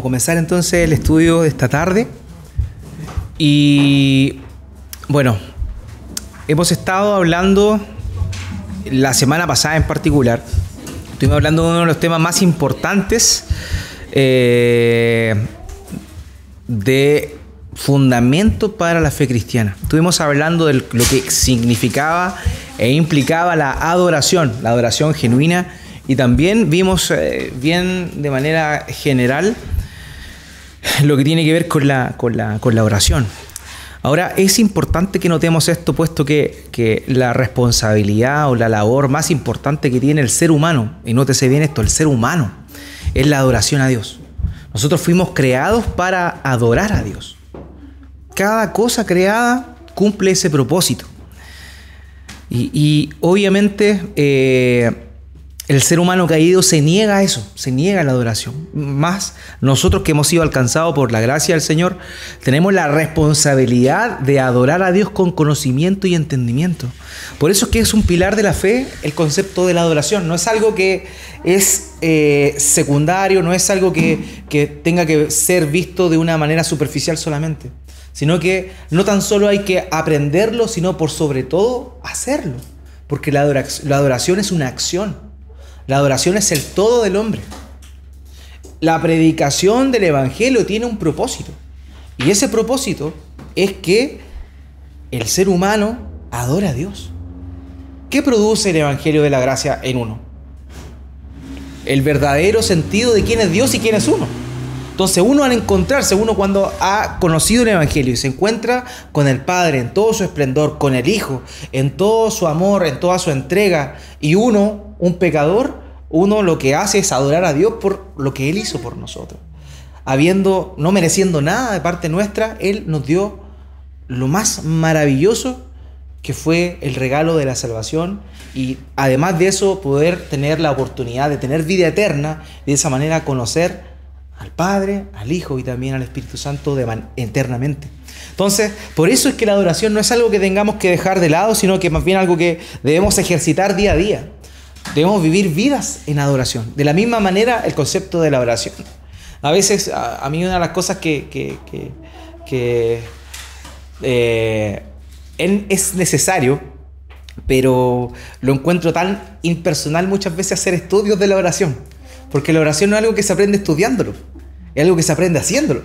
comenzar entonces el estudio de esta tarde. Y bueno, hemos estado hablando la semana pasada en particular. Estuvimos hablando de uno de los temas más importantes de fundamento para la fe cristiana. Estuvimos hablando de lo que significaba e implicaba la adoración genuina, y también vimos bien de manera general lo que tiene que ver con la oración. Ahora, es importante que notemos esto, puesto que la responsabilidad o la labor más importante que tiene el ser humano, y nótese bien esto, el ser humano, es la adoración a Dios. Nosotros fuimos creados para adorar a Dios. Cada cosa creada cumple ese propósito. Y obviamente el ser humano caído se niega a eso, se niega a la adoración. Más nosotros que hemos sido alcanzados por la gracia del Señor, tenemos la responsabilidad de adorar a Dios con conocimiento y entendimiento. Por eso es que es un pilar de la fe el concepto de la adoración. No es algo que es secundario, no es algo que tenga que ser visto de una manera superficial solamente, sino que no tan solo hay que aprenderlo, sino por sobre todo hacerlo. Porque la adoración es una acción. La adoración es el todo del hombre. La predicación del Evangelio tiene un propósito. Y ese propósito es que el ser humano adore a Dios. ¿Qué produce el Evangelio de la gracia en uno? El verdadero sentido de quién es Dios y quién es uno. Entonces uno, al encontrarse, uno cuando ha conocido el Evangelio y se encuentra con el Padre en todo su esplendor, con el Hijo en todo su amor, en toda su entrega, y uno, un pecador, uno lo que hace es adorar a Dios por lo que Él hizo por nosotros. No mereciendo nada de parte nuestra, Él nos dio lo más maravilloso, que fue el regalo de la salvación, y además de eso poder tener la oportunidad de tener vida eterna y de esa manera conocer al Padre, al Hijo y también al Espíritu Santo eternamente. Entonces, por eso es que la adoración no es algo que tengamos que dejar de lado, sino que más bien algo que debemos ejercitar día a día. Debemos vivir vidas en adoración. De la misma manera, el concepto de la oración. A veces, a mí una de las cosas que es necesario, pero lo encuentro tan impersonal muchas veces, hacer estudios de la oración. Porque la oración no es algo que se aprende estudiándolo, es algo que se aprende haciéndolo.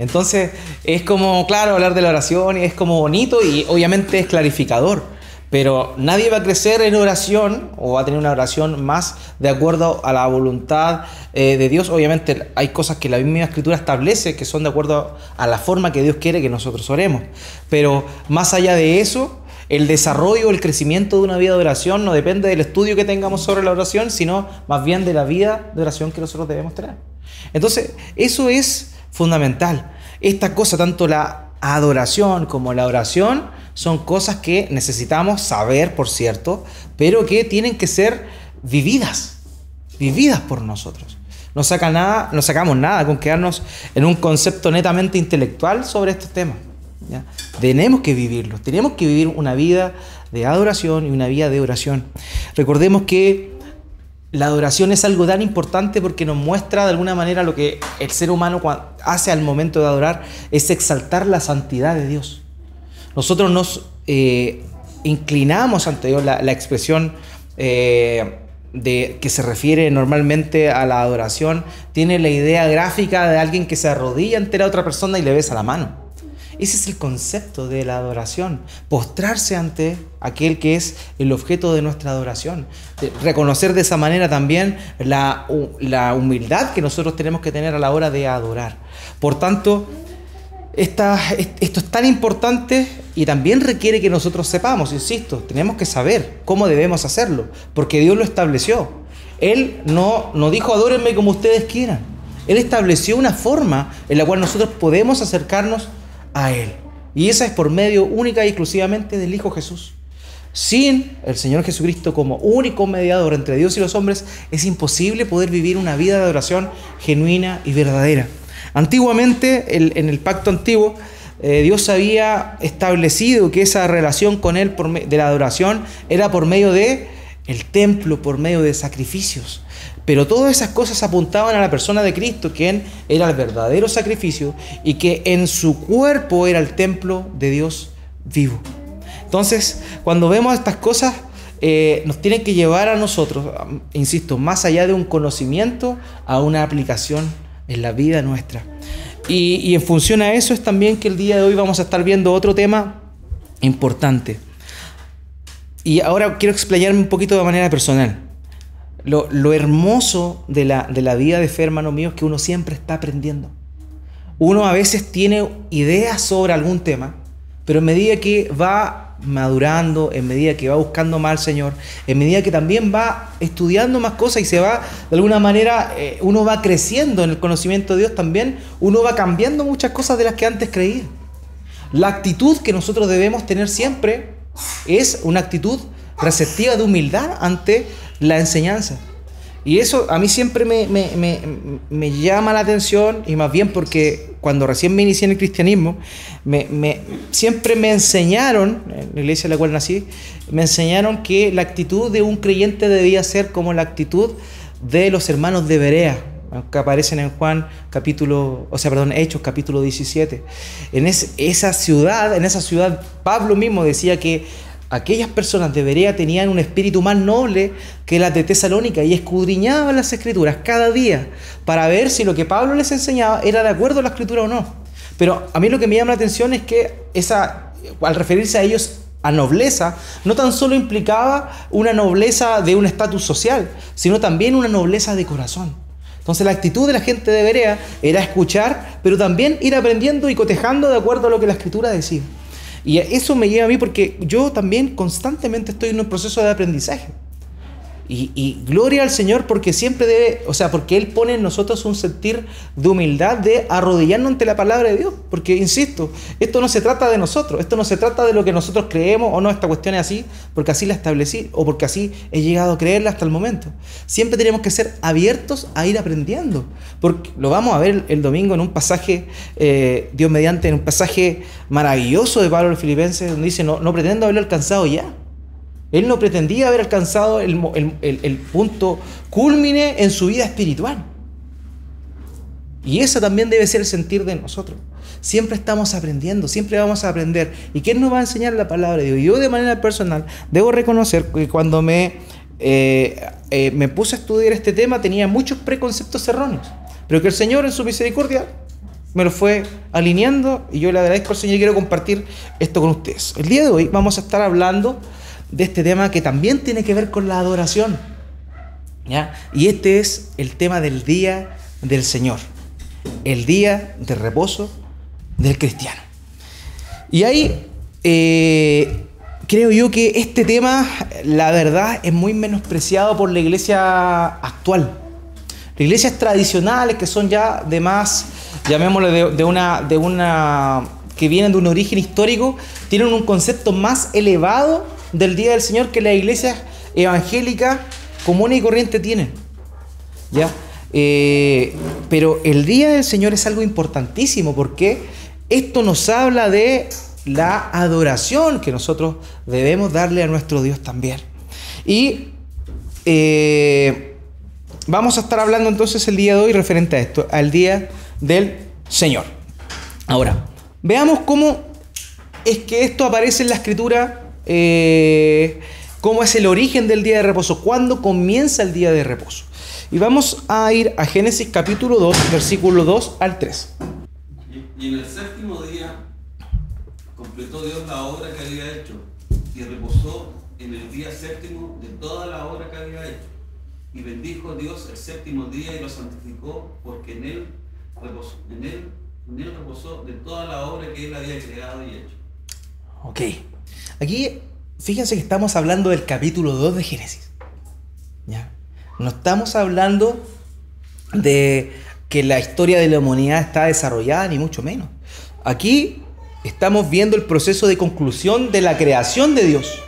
Entonces es como, claro, hablar de la oración es como bonito y obviamente es clarificador, pero nadie va a crecer en oración o va a tener una oración más de acuerdo a la voluntad de Dios. Obviamente hay cosas que la misma Escritura establece que son de acuerdo a la forma que Dios quiere que nosotros oremos, pero más allá de eso, el desarrollo, el crecimiento de una vida de oración no depende del estudio que tengamos sobre la oración, sino más bien de la vida de oración que nosotros debemos tener. Entonces, eso es fundamental. Esta cosa, tanto la adoración como la oración, son cosas que necesitamos saber, por cierto, pero que tienen que ser vividas por nosotros. No sacamos nada con quedarnos en un concepto netamente intelectual sobre estos temas. ¿Ya? Tenemos que vivirlo, tenemos que vivir una vida de adoración y una vida de oración. Recordemos que la adoración es algo tan importante porque nos muestra de alguna manera lo que el ser humano hace al momento de adorar, es exaltar la santidad de Dios. Nosotros nos inclinamos ante Dios. La expresión que se refiere normalmente a la adoración tiene la idea gráfica de alguien que se arrodilla ante la otra persona y le besa la mano. Ese es el concepto de la adoración, postrarse ante aquel que es el objeto de nuestra adoración. Reconocer de esa manera también la humildad que nosotros tenemos que tener a la hora de adorar. Por tanto, esto es tan importante y también requiere que nosotros sepamos, insisto, tenemos que saber cómo debemos hacerlo, porque Dios lo estableció. Él no dijo adórenme como ustedes quieran. Él estableció una forma en la cual nosotros podemos acercarnos a Él. Y esa es por medio única y exclusivamente del Hijo Jesús. Sin el Señor Jesucristo como único mediador entre Dios y los hombres, es imposible poder vivir una vida de adoración genuina y verdadera. Antiguamente, en el pacto antiguo, Dios había establecido que esa relación con Él de la adoración era por medio de el templo, por medio de sacrificios. Pero todas esas cosas apuntaban a la persona de Cristo, quien era el verdadero sacrificio y que en su cuerpo era el templo de Dios vivo. Entonces, cuando vemos estas cosas, nos tienen que llevar a nosotros, insisto, más allá de un conocimiento, a una aplicación en la vida nuestra. Y en función a eso es también que el día de hoy vamos a estar viendo otro tema importante. Y ahora quiero explayarme un poquito de manera personal. Lo hermoso de la vida de fe, hermano mío, es que uno siempre está aprendiendo. Uno a veces tiene ideas sobre algún tema, pero en medida que va madurando, en medida que va buscando más al Señor, en medida que también va estudiando más cosas y se va, de alguna manera, uno va creciendo en el conocimiento de Dios también, uno va cambiando muchas cosas de las que antes creía. La actitud que nosotros debemos tener siempre es una actitud receptiva de humildad ante la enseñanza. Y eso a mí siempre me llama la atención, y más bien porque cuando recién me inicié en el cristianismo, siempre me enseñaron, en la iglesia en la cual nací, me enseñaron que la actitud de un creyente debía ser como la actitud de los hermanos de Berea, que aparecen en Hechos capítulo 17. En esa ciudad, Pablo mismo decía que aquellas personas de Berea tenían un espíritu más noble que las de Tesalónica y escudriñaban las Escrituras cada día para ver si lo que Pablo les enseñaba era de acuerdo a la Escritura o no. Pero a mí lo que me llama la atención es que al referirse a ellos a nobleza, no tan solo implicaba una nobleza de un estatus social, sino también una nobleza de corazón. Entonces la actitud de la gente de Berea era escuchar, pero también ir aprendiendo y cotejando de acuerdo a lo que la Escritura decía. Y eso me lleva a mí porque yo también constantemente estoy en un proceso de aprendizaje. Y gloria al Señor porque siempre porque Él pone en nosotros un sentir de humildad, de arrodillarnos ante la palabra de Dios. Porque, insisto, esto no se trata de nosotros, esto no se trata de lo que nosotros creemos o no, esta cuestión es así, porque así la establecí o porque así he llegado a creerla hasta el momento. Siempre tenemos que ser abiertos a ir aprendiendo. Porque lo vamos a ver el domingo en un pasaje, Dios mediante, en un pasaje maravilloso de Pablo a los Filipenses, donde dice, no pretendo haberlo alcanzado ya. Él no pretendía haber alcanzado el punto cúlmine en su vida espiritual. Y eso también debe ser el sentir de nosotros. Siempre estamos aprendiendo, siempre vamos a aprender. ¿Y quién nos va a enseñar la palabra de Dios? Yo de manera personal debo reconocer que cuando me puse a estudiar este tema tenía muchos preconceptos erróneos, pero que el Señor en su misericordia me lo fue alineando y yo le agradezco al Señor y quiero compartir esto con ustedes. El día de hoy vamos a estar hablando de este tema que también tiene que ver con la adoración, ¿ya? Y este es el tema del día del Señor, el día de reposo del cristiano. Y ahí creo yo que este tema, la verdad, es muy menospreciado por la iglesia actual. Las iglesias tradicionales que son ya de más, llamémosle de una que vienen de un origen histórico, tienen un concepto más elevado del día del Señor que las iglesias evangélicas comunes y corrientes tienen, ¿ya? Pero el día del Señor es algo importantísimo porque esto nos habla de la adoración que nosotros debemos darle a nuestro Dios también. Y vamos a estar hablando entonces el día de hoy referente a esto, al día del Señor. Ahora, veamos cómo es que esto aparece en la Escritura. Cómo es el origen del día de reposo, cuándo comienza el día de reposo. Y vamos a ir a Génesis capítulo 2, versículo 2 al 3. Y en el séptimo día completó Dios la obra que había hecho y reposó en el día séptimo de toda la obra que había hecho. Y bendijo Dios el séptimo día y lo santificó porque en él reposó de toda la obra que él había creado y hecho. Ok. Aquí, fíjense que estamos hablando del capítulo 2 de Génesis, ¿ya? No estamos hablando de que la historia de la humanidad está desarrollada, ni mucho menos. Aquí estamos viendo el proceso de conclusión de la creación de Dios.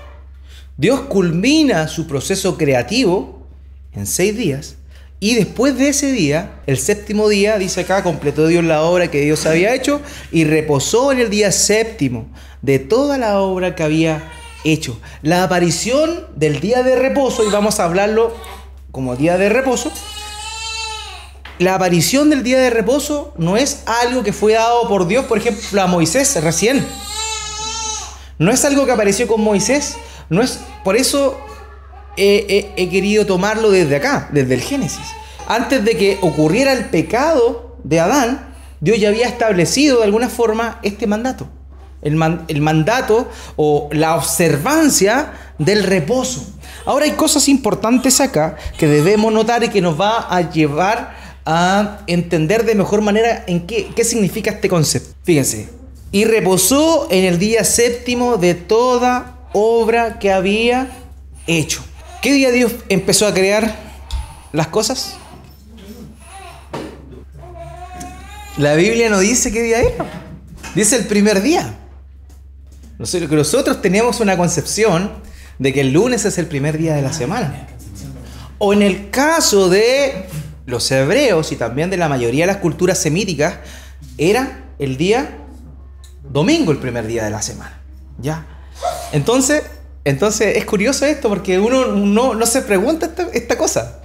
Dios culmina su proceso creativo en 6 días y después de ese día, el séptimo día, dice acá, completó Dios la obra que Dios había hecho y reposó en el día séptimo de toda la obra que había hecho. La aparición del día de reposo, y vamos a hablarlo como día de reposo, la aparición del día de reposo no es algo que fue dado por Dios, por ejemplo, a Moisés recién. No es algo que apareció con Moisés. No es, por eso he querido tomarlo desde acá, desde el Génesis. Antes de que ocurriera el pecado de Adán, Dios ya había establecido de alguna forma este mandato. El mandato o la observancia del reposo. Ahora hay cosas importantes acá que debemos notar y que nos va a llevar a entender de mejor manera en qué significa este concepto. Fíjense, y reposó en el día séptimo de toda obra que había hecho. ¿Qué día Dios empezó a crear las cosas? La Biblia no dice qué día era. Dice el primer día. Nosotros tenemos una concepción de que el lunes es el primer día de la semana. O en el caso de los hebreos y también de la mayoría de las culturas semíticas, era el día domingo, el primer día de la semana. ¿Ya? Entonces es curioso esto porque uno no se pregunta esta cosa.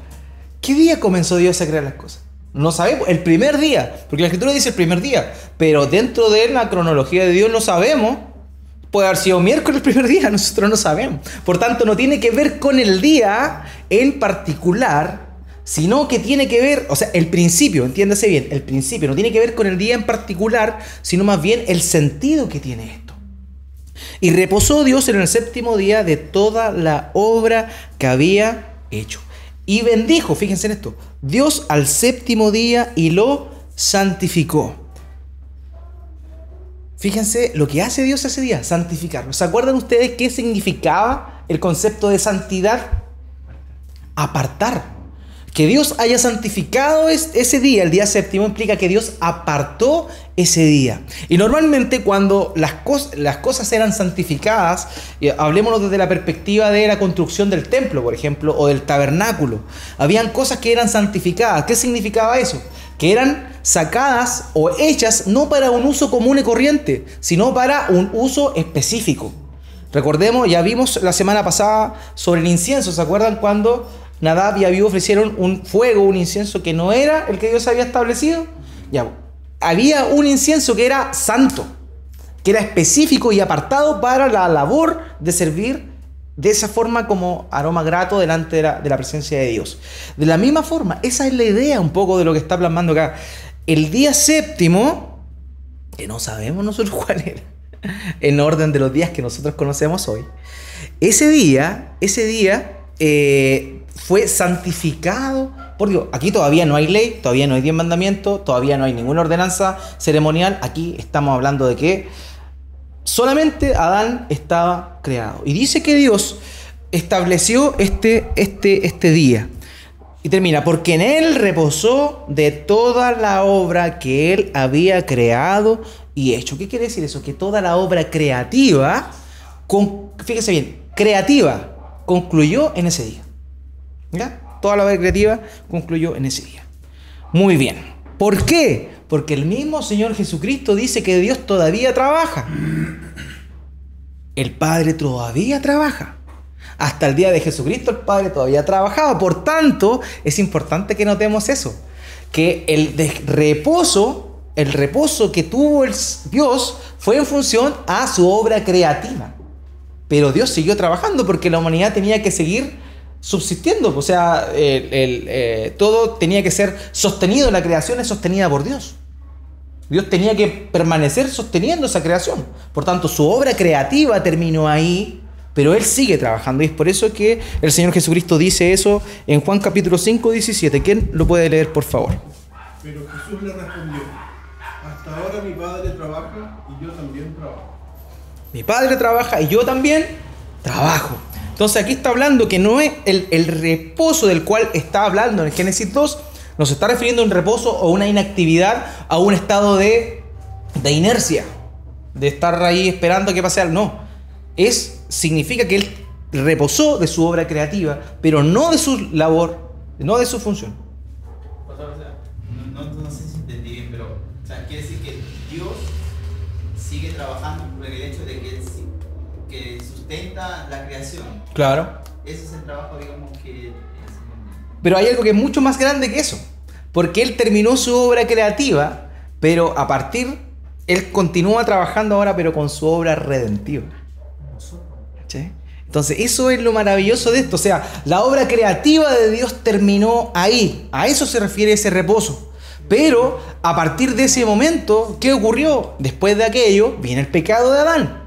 ¿Qué día comenzó Dios a crear las cosas? No sabemos, el primer día, porque la Escritura dice el primer día, pero dentro de la cronología de Dios no sabemos. Puede haber sido miércoles el primer día, nosotros no sabemos. Por tanto, no tiene que ver con el día en particular, sino que tiene que ver, o sea, el principio, entiéndase bien, el principio no tiene que ver con el día en particular, sino más bien el sentido que tiene esto. Y reposó Dios en el séptimo día de toda la obra que había hecho. Y bendijo, fíjense en esto, Dios al séptimo día y lo santificó. Fíjense lo que hace Dios ese día, santificarlo. ¿Se acuerdan ustedes qué significaba el concepto de santidad? Apartar. Que Dios haya santificado ese día, el día séptimo, implica que Dios apartó ese día. Y normalmente cuando las cosas eran santificadas, hablémonos desde la perspectiva de la construcción del templo, por ejemplo, o del tabernáculo. Habían cosas que eran santificadas. ¿Qué significaba eso? Que eran sacadas o hechas no para un uso común y corriente, sino para un uso específico. Recordemos, ya vimos la semana pasada sobre el incienso. ¿Se acuerdan cuando Nadab y Abiú ofrecieron un fuego, un incienso que no era el que Dios había establecido? Ya, había un incienso que era santo, que era específico y apartado para la labor de servir de esa forma como aroma grato delante de la presencia de Dios. De la misma forma, esa es la idea un poco de lo que está plasmando acá. El día séptimo, que no sabemos nosotros cuál era, en orden de los días que nosotros conocemos hoy, ese día fue santificado por Dios. Aquí todavía no hay ley, todavía no hay 10 mandamientos, todavía no hay ninguna ordenanza ceremonial. Aquí estamos hablando de que solamente Adán estaba creado. Y dice que Dios estableció este día. Y termina, porque en él reposó de toda la obra que él había creado y hecho. ¿Qué quiere decir eso? Que toda la obra creativa, fíjese bien, creativa, concluyó en ese día. ¿Ya? Toda la obra creativa concluyó en ese día. Muy bien. ¿Por qué? Porque el mismo Señor Jesucristo dice que Dios todavía trabaja. El Padre todavía trabaja. Hasta el día de Jesucristo el Padre todavía trabajaba. Por tanto, es importante que notemos eso. Que el reposo que tuvo Dios fue en función a su obra creativa. Pero Dios siguió trabajando porque la humanidad tenía que seguir subsistiendo. O sea, todo tenía que ser sostenido. La creación es sostenida por Dios. Dios tenía que permanecer sosteniendo esa creación. Por tanto, su obra creativa terminó ahí, pero Él sigue trabajando. Y es por eso que el Señor Jesucristo dice eso en Juan capítulo 5, 17. ¿Quién lo puede leer, por favor? Pero Jesús le respondió: hasta ahora mi Padre trabaja y yo también trabajo. Mi Padre trabaja y yo también trabajo. Entonces aquí está hablando que no es el reposo del cual está hablando en Génesis 2, no se está refiriendo a un reposo o una inactividad, a un estado de inercia, de estar ahí esperando que pase algo. No, significa que él reposó de su obra creativa, pero no de su labor, no de su función. No sé si entendí bien, pero quiere decir que Dios sigue trabajando por el hecho de que Él que sustenta la creación. Claro. Ese es el trabajo, digamos, que... Pero hay algo que es mucho más grande que eso. porque Él terminó su obra creativa, pero Él continúa trabajando ahora, pero con su obra redentiva. ¿Sí? Entonces, eso es lo maravilloso de esto. O sea, la obra creativa de Dios terminó ahí. A eso se refiere ese reposo. Pero, a partir de ese momento, ¿qué ocurrió? Después de aquello, viene el pecado de Adán.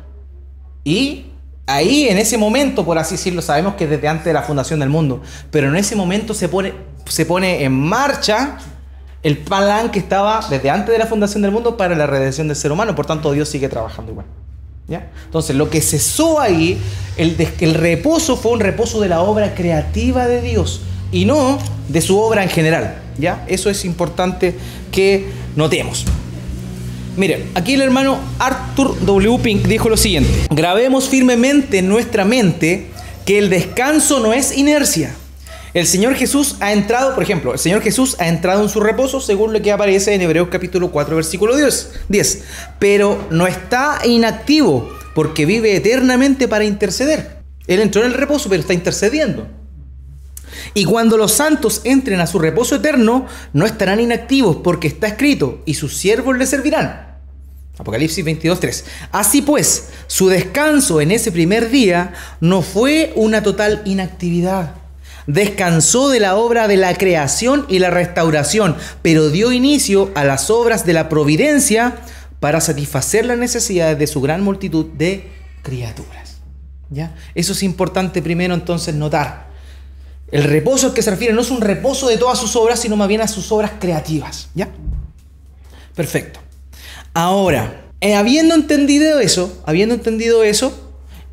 Y ahí, en ese momento, por así decirlo, sabemos que desde antes de la fundación del mundo, pero en ese momento se pone en marcha el plan que estaba desde antes de la fundación del mundo para la redención del ser humano. Por tanto, Dios sigue trabajando igual. ¿Ya? Entonces, lo que cesó ahí, el reposo fue un reposo de la obra creativa de Dios y no de su obra en general. ¿Ya? Eso es importante que notemos. Miren, aquí el hermano Arthur W. Pink dijo lo siguiente: grabemos firmemente en nuestra mente que el descanso no es inercia. El Señor Jesús ha entrado, por ejemplo, el Señor Jesús ha entrado en su reposo según lo que aparece en Hebreos capítulo 4, versículo 10. Pero no está inactivo porque vive eternamente para interceder. Él entró en el reposo, pero está intercediendo. Y cuando los santos entren a su reposo eterno, no estarán inactivos porque está escrito, y sus siervos le servirán. Apocalipsis 22:3. Así pues, su descanso en ese primer día no fue una total inactividad. Descansó de la obra de la creación y la restauración, pero dio inicio a las obras de la providencia para satisfacer las necesidades de su gran multitud de criaturas. ¿Ya? Eso es importante primero entonces notar. El reposo al que se refiere no es un reposo de todas sus obras, sino más bien a sus obras creativas. ¿Ya? Perfecto. Ahora, habiendo entendido eso,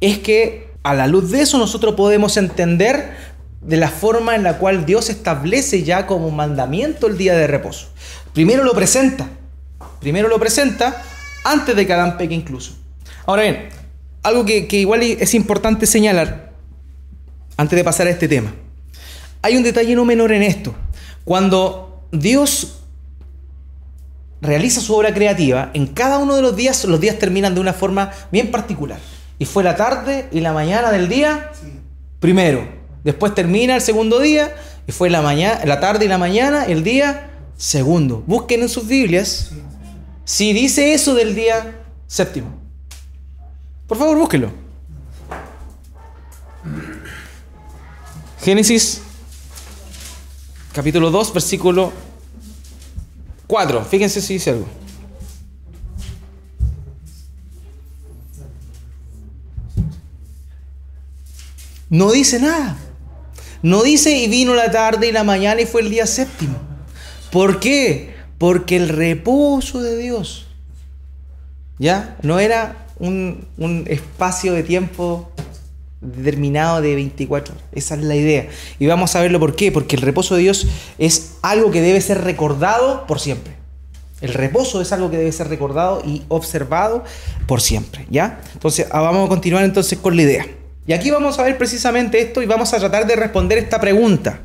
es que a la luz de eso nosotros podemos entender de la forma en la cual Dios establece ya como mandamiento el día de reposo. Primero lo presenta antes de que Adán peque incluso. Ahora bien, algo que igual es importante señalar antes de pasar a este tema. Hay un detalle no menor en esto. Cuando Dios realiza su obra creativa, en cada uno de los días terminan de una forma bien particular. Y fue la tarde y la mañana del día primero. Después termina el segundo día y fue la tarde y la mañana el día segundo. Busquen en sus Biblias si dice eso del día séptimo. Por favor, búsquenlo. Génesis capítulo 2, versículo 4. Fíjense si dice algo. No dice nada. No dice y vino la tarde y la mañana y fue el día séptimo. ¿Por qué? Porque el reposo de Dios, ¿ya? No era un espacio de tiempo determinado de 24 horas. Esa es la idea. Y vamos a verlo por qué. Porque el reposo de Dios es algo que debe ser recordado por siempre. El reposo es algo que debe ser recordado y observado por siempre, ¿ya? Entonces, vamos a continuar entonces con la idea. Y aquí vamos a ver precisamente esto y vamos a tratar de responder esta pregunta.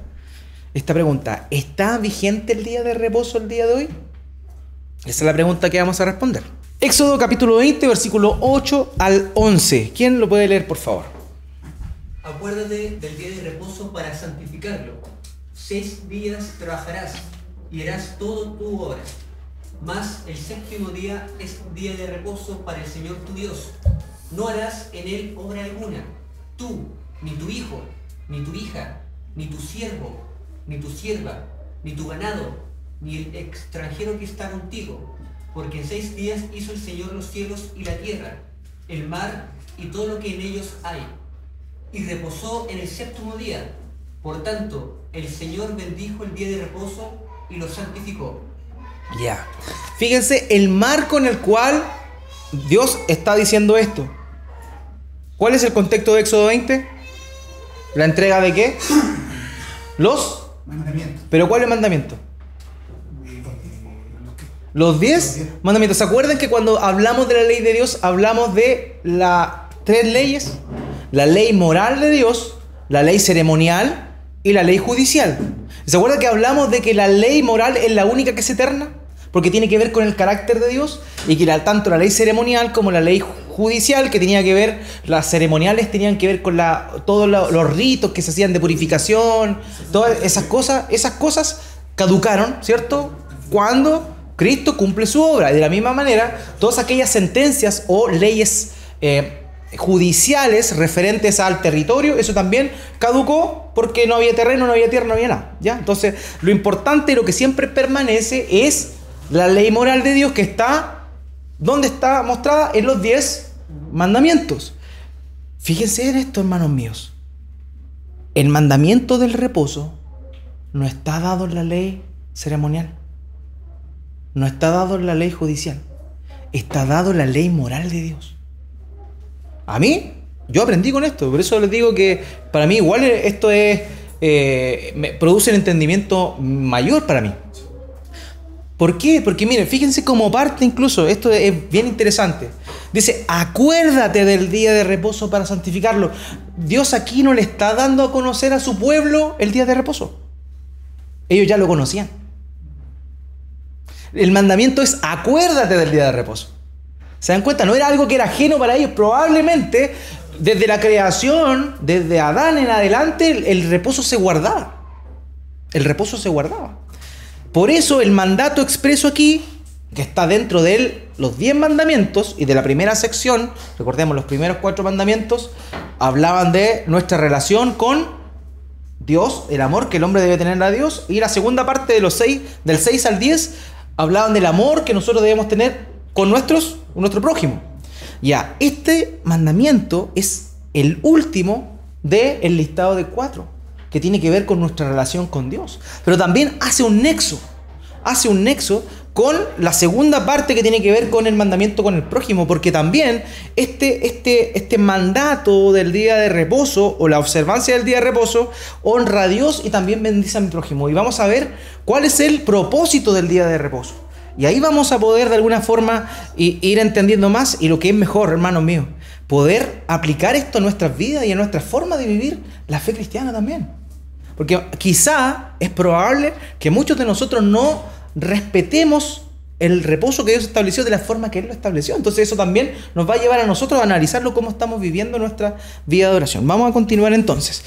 ¿Está vigente el día de reposo el día de hoy? Esa es la pregunta que vamos a responder. Éxodo capítulo 20, versículo 8 al 11. ¿Quién lo puede leer, por favor? Acuérdate del día de reposo para santificarlo. 6 días trabajarás y harás todo tu obra. Mas el séptimo día es un día de reposo para el Señor tu Dios. No harás en él obra alguna. Tú, ni tu hijo, ni tu hija, ni tu siervo, ni tu sierva, ni tu ganado, ni el extranjero que está contigo. Porque en 6 días hizo el Señor los cielos y la tierra, el mar y todo lo que en ellos hay. Y reposó en el séptimo día. Por tanto, el Señor bendijo el día de reposo y lo santificó. Ya. Fíjense el marco en el cual Dios está diciendo esto. ¿Cuál es el contexto de Éxodo 20? ¿La entrega de qué? Los mandamientos. ¿Pero cuál es el mandamiento? Los 10 mandamientos. ¿Se acuerdan que cuando hablamos de la ley de Dios hablamos de las 3 leyes? La ley moral de Dios, la ley ceremonial y la ley judicial. ¿Se acuerdan que hablamos de que la ley moral es la única que es eterna? Porque tiene que ver con el carácter de Dios, y que tanto la ley ceremonial como la ley judicial, que tenía que ver, las ceremoniales tenían que ver con todos los ritos que se hacían de purificación, todas esas cosas caducaron, ¿cierto? Cuando Cristo cumple su obra. Y de la misma manera, todas aquellas sentencias o leyes judiciales referentes al territorio, eso también caducó porque no había terreno, no había tierra, no había nada, ¿ya? Entonces, lo importante y lo que siempre permanece es la ley moral de Dios que está, ¿dónde está mostrada? En los 10 mandamientos. Fíjense en esto, hermanos míos. El mandamiento del reposo no está dado en la ley ceremonial, no está dado en la ley judicial, está dado en la ley moral de Dios. A mí, yo aprendí con esto, por eso les digo que para mí igual esto me produce un entendimiento mayor para mí. ¿Por qué? Porque miren, fíjense como parte incluso, esto es bien interesante. Dice, acuérdate del día de reposo para santificarlo. Dios aquí no le está dando a conocer a su pueblo el día de reposo. Ellos ya lo conocían. El mandamiento es acuérdate del día de reposo. ¿Se dan cuenta? No era algo que era ajeno para ellos. Probablemente desde la creación, desde Adán en adelante, el reposo se guardaba. El reposo se guardaba. Por eso el mandato expreso aquí, que está dentro de los 10 mandamientos y de la primera sección, recordemos los primeros 4 mandamientos, hablaban de nuestra relación con Dios, el amor que el hombre debe tener a Dios, y la segunda parte de los 6, del 6 al 10, hablaban del amor que nosotros debemos tener con nuestro prójimo. Ya, este mandamiento es el último del listado de 4, que tiene que ver con nuestra relación con Dios. Pero también hace un nexo con la segunda parte que tiene que ver con el mandamiento con el prójimo, porque también este mandato del día de reposo o la observancia del día de reposo honra a Dios y también bendice a mi prójimo. Y vamos a ver cuál es el propósito del día de reposo. Y ahí vamos a poder de alguna forma ir entendiendo más, y lo que es mejor, hermanos míos, poder aplicar esto a nuestras vidas y a nuestra forma de vivir la fe cristiana también. Porque quizá es probable que muchos de nosotros no respetemos el reposo que Dios estableció de la forma que Él lo estableció. Entonces eso también nos va a llevar a nosotros a analizarlo cómo estamos viviendo nuestra vida de oración. Vamos a continuar entonces.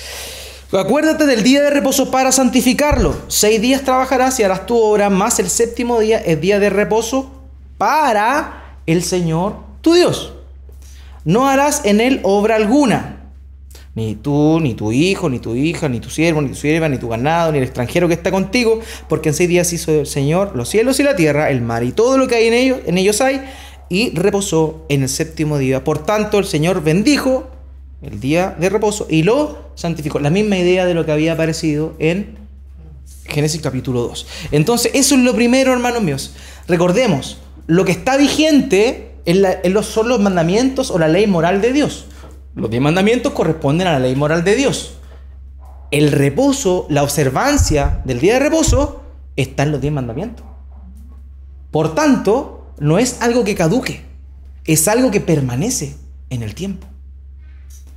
Acuérdate del día de reposo para santificarlo. 6 días trabajarás y harás tu obra, más el 7º día es día de reposo para el Señor tu Dios. No harás en él obra alguna. Ni tú, ni tu hijo, ni tu hija, ni tu siervo, ni tu sierva, ni tu ganado, ni el extranjero que está contigo, porque en 6 días hizo el Señor los cielos y la tierra, el mar y todo lo que hay en ellos hay, y reposó en el 7º día. Por tanto, el Señor bendijo el día de reposo y lo santificó. La misma idea de lo que había aparecido en Génesis capítulo 2. Entonces, eso es lo primero, hermanos míos. Recordemos, lo que está vigente son los mandamientos o la ley moral de Dios. Los 10 mandamientos corresponden a la ley moral de Dios. El reposo, la observancia del día de reposo, está en los 10 mandamientos. Por tanto, no es algo que caduque, es algo que permanece en el tiempo.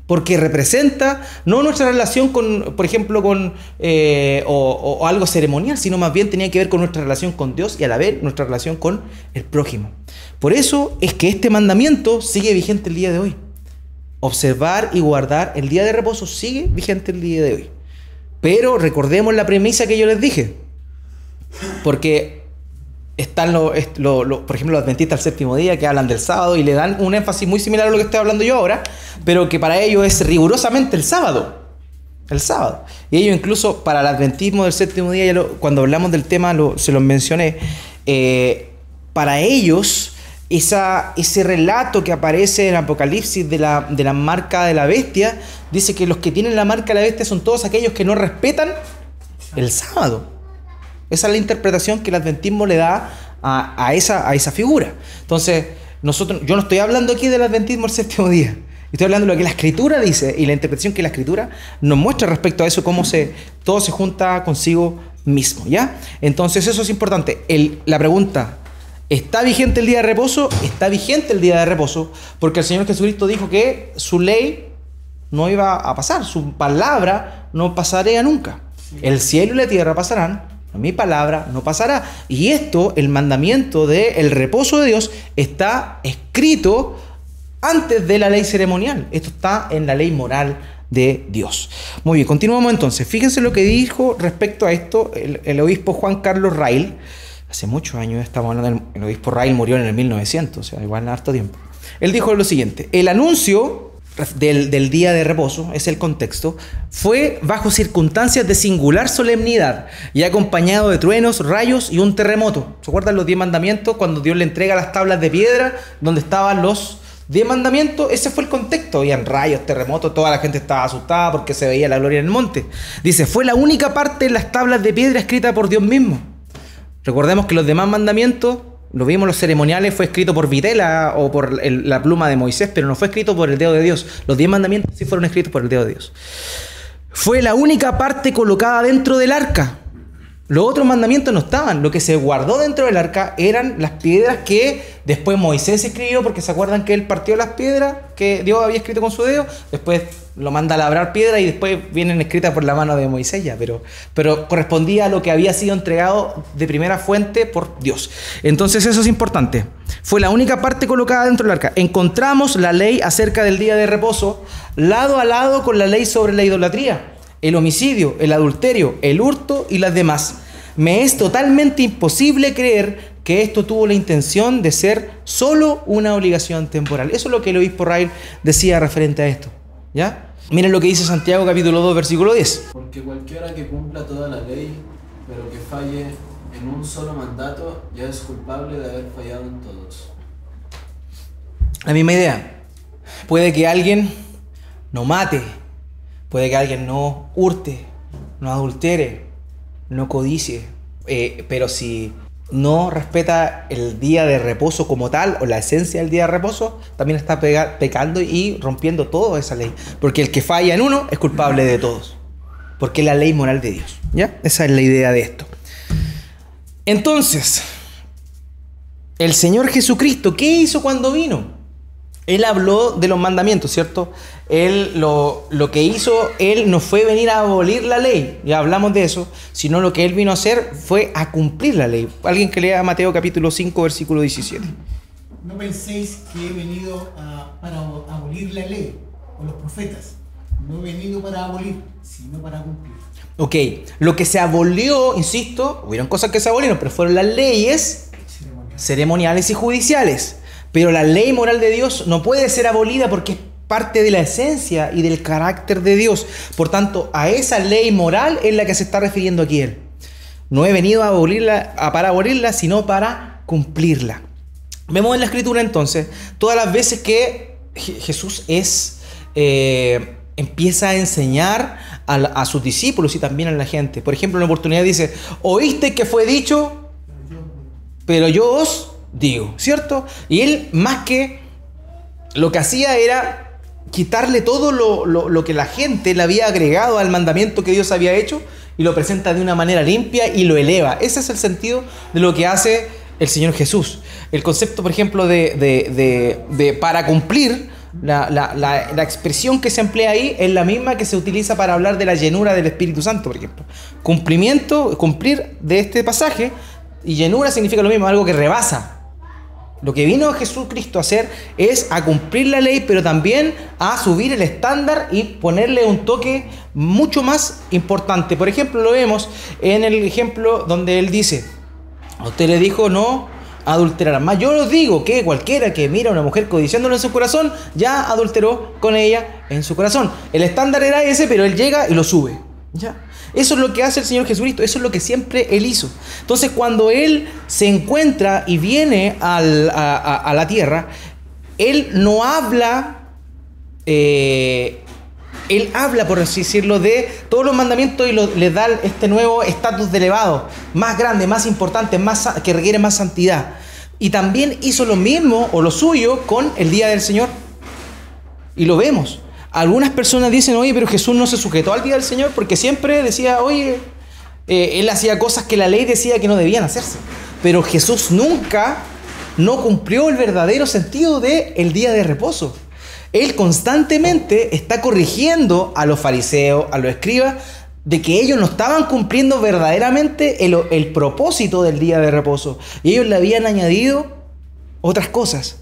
Porque representa no nuestra relación con, por ejemplo, o algo ceremonial, sino más bien tenía que ver con nuestra relación con Dios y a la vez nuestra relación con el prójimo. Por eso es que este mandamiento sigue vigente el día de hoy. Observar y guardar el día de reposo sigue vigente el día de hoy. Pero recordemos la premisa que yo les dije. Porque están por ejemplo, los adventistas del 7º día que hablan del sábado y le dan un énfasis muy similar a lo que estoy hablando yo ahora, pero que para ellos es rigurosamente el sábado. El sábado. Y ellos incluso para el adventismo del 7º día, cuando hablamos del tema se los mencioné, para ellos ese relato que aparece en Apocalipsis de la marca de la bestia, dice que los que tienen la marca de la bestia son todos aquellos que no respetan el sábado. Esa es la interpretación que el adventismo le da a esa figura. Entonces, yo no estoy hablando aquí del adventismo del 7º día. Estoy hablando de lo que la Escritura dice y la interpretación que la Escritura nos muestra respecto a eso, cómo todo se junta consigo mismo, ¿ya? Entonces, eso es importante. La pregunta: ¿está vigente el día de reposo? Está vigente el día de reposo porque el Señor Jesucristo dijo que su ley no iba a pasar, su palabra no pasaría nunca. El cielo y la tierra pasarán, mi palabra no pasará. Y esto, el mandamiento del reposo de Dios, está escrito antes de la ley ceremonial. Esto está en la ley moral de Dios. Muy bien, continuamos entonces. Fíjense lo que dijo respecto a esto el obispo Juan Carlos Rail. Hace muchos años estamos hablando, el obispo Rail murió en el 1900, o sea, igual en harto tiempo. Él dijo lo siguiente: el anuncio del día de reposo, es el contexto, fue bajo circunstancias de singular solemnidad y acompañado de truenos, rayos y un terremoto. ¿Se acuerdan los 10 mandamientos? Cuando Dios le entrega las tablas de piedra donde estaban los 10 mandamientos, ese fue el contexto. Habían rayos, terremotos, toda la gente estaba asustada porque se veía la gloria en el monte. Dice, fue la única parte en las tablas de piedra escrita por Dios mismo. Recordemos que los demás mandamientos, lo vimos los ceremoniales, fue escrito por Vitela o por la pluma de Moisés, pero no fue escrito por el dedo de Dios. Los 10 mandamientos sí fueron escritos por el dedo de Dios. Fue la única parte colocada dentro del arca. Los otros mandamientos no estaban. Lo que se guardó dentro del arca eran las piedras que después Moisés escribió, porque se acuerdan que él partió las piedras que Dios había escrito con su dedo, después lo manda a labrar piedra y después vienen escritas por la mano de Moisés ya, pero correspondía a lo que había sido entregado de primera fuente por Dios. Entonces eso es importante. Fue la única parte colocada dentro del arca. Encontramos la ley acerca del día de reposo lado a lado con la ley sobre la idolatría, el homicidio, el adulterio, el hurto y las demás. Me es totalmente imposible creer que esto tuvo la intención de ser solo una obligación temporal. Eso es lo que el obispo Rail decía referente a esto, ¿ya? Miren lo que dice Santiago capítulo 2 versículo 10. Porque cualquiera que cumpla toda la ley, pero que falle en un solo mandato, ya es culpable de haber fallado en todos. La misma idea. Puede que alguien no mate, puede que alguien no hurte, no adultere, no codicie, pero si no respeta el día de reposo como tal, o la esencia del día de reposo, también está pecando y rompiendo toda esa ley. Porque el que falla en uno es culpable de todos. Porque es la ley moral de Dios, ¿ya? Esa es la idea de esto. Entonces, el Señor Jesucristo, ¿qué hizo cuando vino? Él habló de los mandamientos, ¿cierto? Él lo que hizo, Él no fue venir a abolir la ley, ya hablamos de eso, sino lo que Él vino a hacer fue a cumplir la ley. Alguien que lea Mateo capítulo 5, versículo 17. No penséis que he venido para abolir la ley o los profetas. No he venido para abolir, sino para cumplir. Ok, lo que se abolió, insisto, hubieron cosas que se abolieron, pero fueron las leyes ceremoniales y judiciales. Pero la ley moral de Dios no puede ser abolida porque es parte de la esencia y del carácter de Dios. Por tanto, a esa ley moral es la que se está refiriendo aquí Él. No he venido para abolirla, sino para cumplirla. Vemos en la Escritura entonces todas las veces que Jesús empieza a enseñar a sus discípulos y también a la gente. Por ejemplo, en una oportunidad dice, oíste que fue dicho, pero yo os digo, ¿cierto? Y él, más que lo que hacía era quitarle todo lo que la gente le había agregado al mandamiento que Dios había hecho y lo presenta de una manera limpia y lo eleva. Ese es el sentido de lo que hace el Señor Jesús. El concepto, por ejemplo, de para cumplir, la expresión que se emplea ahí es la misma que se utiliza para hablar de la llenura del Espíritu Santo, por ejemplo. Cumplir de este pasaje, y llenura significa lo mismo, algo que rebasa. Lo que vino Jesucristo a hacer es a cumplir la ley, pero también a subir el estándar y ponerle un toque mucho más importante. Por ejemplo, lo vemos en el ejemplo donde Él dice, a usted le dijo no adulterarás. Más yo os digo que cualquiera que mira a una mujer codiciándola en su corazón, ya adulteró con ella en su corazón. El estándar era ese, pero Él llega y lo sube. ¿Ya? Eso es lo que hace el Señor Jesucristo, eso es lo que siempre Él hizo. Entonces, cuando Él se encuentra y viene a la tierra, Él no habla, Él habla, por así decirlo, de todos los mandamientos y le da este nuevo estatus de elevado, más grande, más importante, que requiere más santidad. Y también hizo lo mismo o lo suyo con el día del Señor. Y lo vemos. Algunas personas dicen, oye, pero Jesús no se sujetó al día del Señor porque siempre decía, oye, Él hacía cosas que la ley decía que no debían hacerse. Pero Jesús nunca no cumplió el verdadero sentido del día de reposo. Él constantemente está corrigiendo a los fariseos, a los escribas, de que ellos no estaban cumpliendo verdaderamente el propósito del día de reposo. Y ellos le habían añadido otras cosas.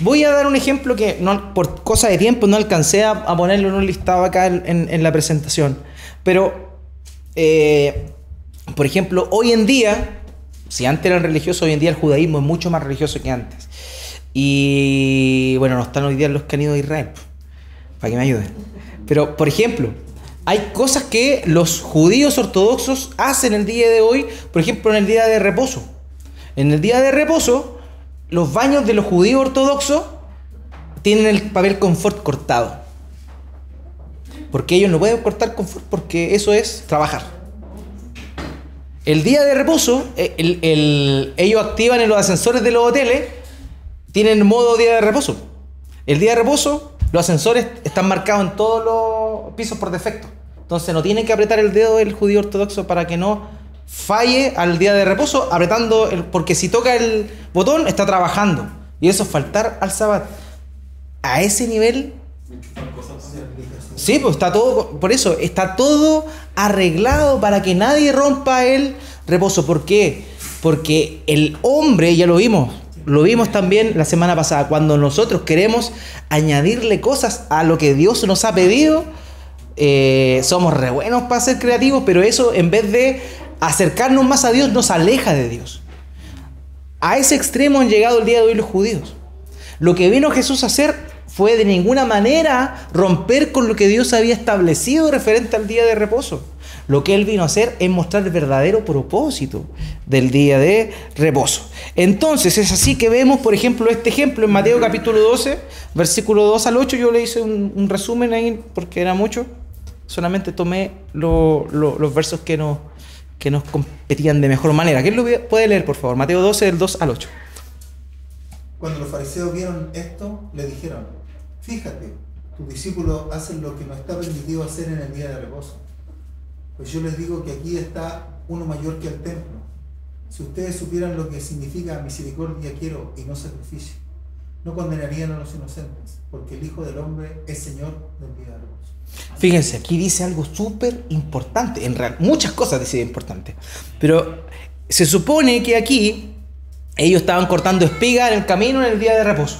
Voy a dar un ejemplo que no, por cosa de tiempo no alcancé a ponerlo en un listado acá en la presentación. Pero, por ejemplo, hoy en día, si antes eran religiosos, hoy en día el judaísmo es mucho más religioso que antes. Y bueno, no están hoy día los que han ido a Israel, para que me ayuden. Pero, por ejemplo, hay cosas que los judíos ortodoxos hacen el día de hoy, por ejemplo, en el día de reposo. En el día de reposo, los baños de los judíos ortodoxos tienen el papel confort cortado. Porque ellos no pueden cortar confort porque eso es trabajar. El día de reposo, ellos activan en los ascensores de los hoteles, tienen modo día de reposo. El día de reposo, los ascensores están marcados en todos los pisos por defecto. Entonces no tiene que apretar el dedo el judío ortodoxo para que no falle al día de reposo, apretando porque si toca el botón está trabajando. Y eso es faltar al sábado. A ese nivel... Sí, pues está todo, por eso, está todo arreglado para que nadie rompa el reposo. ¿Por qué? Porque el hombre, ya lo vimos también la semana pasada, cuando nosotros queremos añadirle cosas a lo que Dios nos ha pedido, somos re buenos para ser creativos, pero eso en vez de acercarnos más a Dios, nos aleja de Dios. A ese extremo han llegado el día de hoy los judíos. Lo que vino Jesús a hacer fue de ninguna manera romper con lo que Dios había establecido referente al día de reposo. Lo que Él vino a hacer es mostrar el verdadero propósito del día de reposo. Entonces es así que vemos, por ejemplo, este ejemplo en Mateo capítulo 12, versículo 2 al 8. Yo le hice un resumen ahí porque era mucho. Solamente tomé los versos que nos competían de mejor manera. ¿Quién lo puede leer, por favor? Mateo 12, del 2 al 8. Cuando los fariseos vieron esto, le dijeron: fíjate, tus discípulos hacen lo que no está permitido hacer en el día de reposo. Pues yo les digo que aquí está uno mayor que el templo. Si ustedes supieran lo que significa misericordia quiero y no sacrificio, no condenarían a los inocentes, porque el Hijo del Hombre es Señor del día de reposo. Fíjense, aquí dice algo súper importante. En realidad, muchas cosas dice importante. Pero se supone que aquí ellos estaban cortando espigas en el camino en el día de reposo.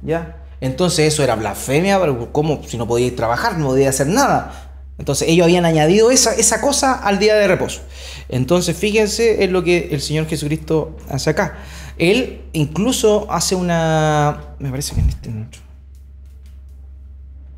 ¿Ya? Entonces eso era blasfemia. ¿Cómo? Si no podíais trabajar, no podíais hacer nada. Entonces ellos habían añadido esa cosa al día de reposo. Entonces fíjense en lo que el Señor Jesucristo hace acá. Él incluso hace una... Me parece que en este...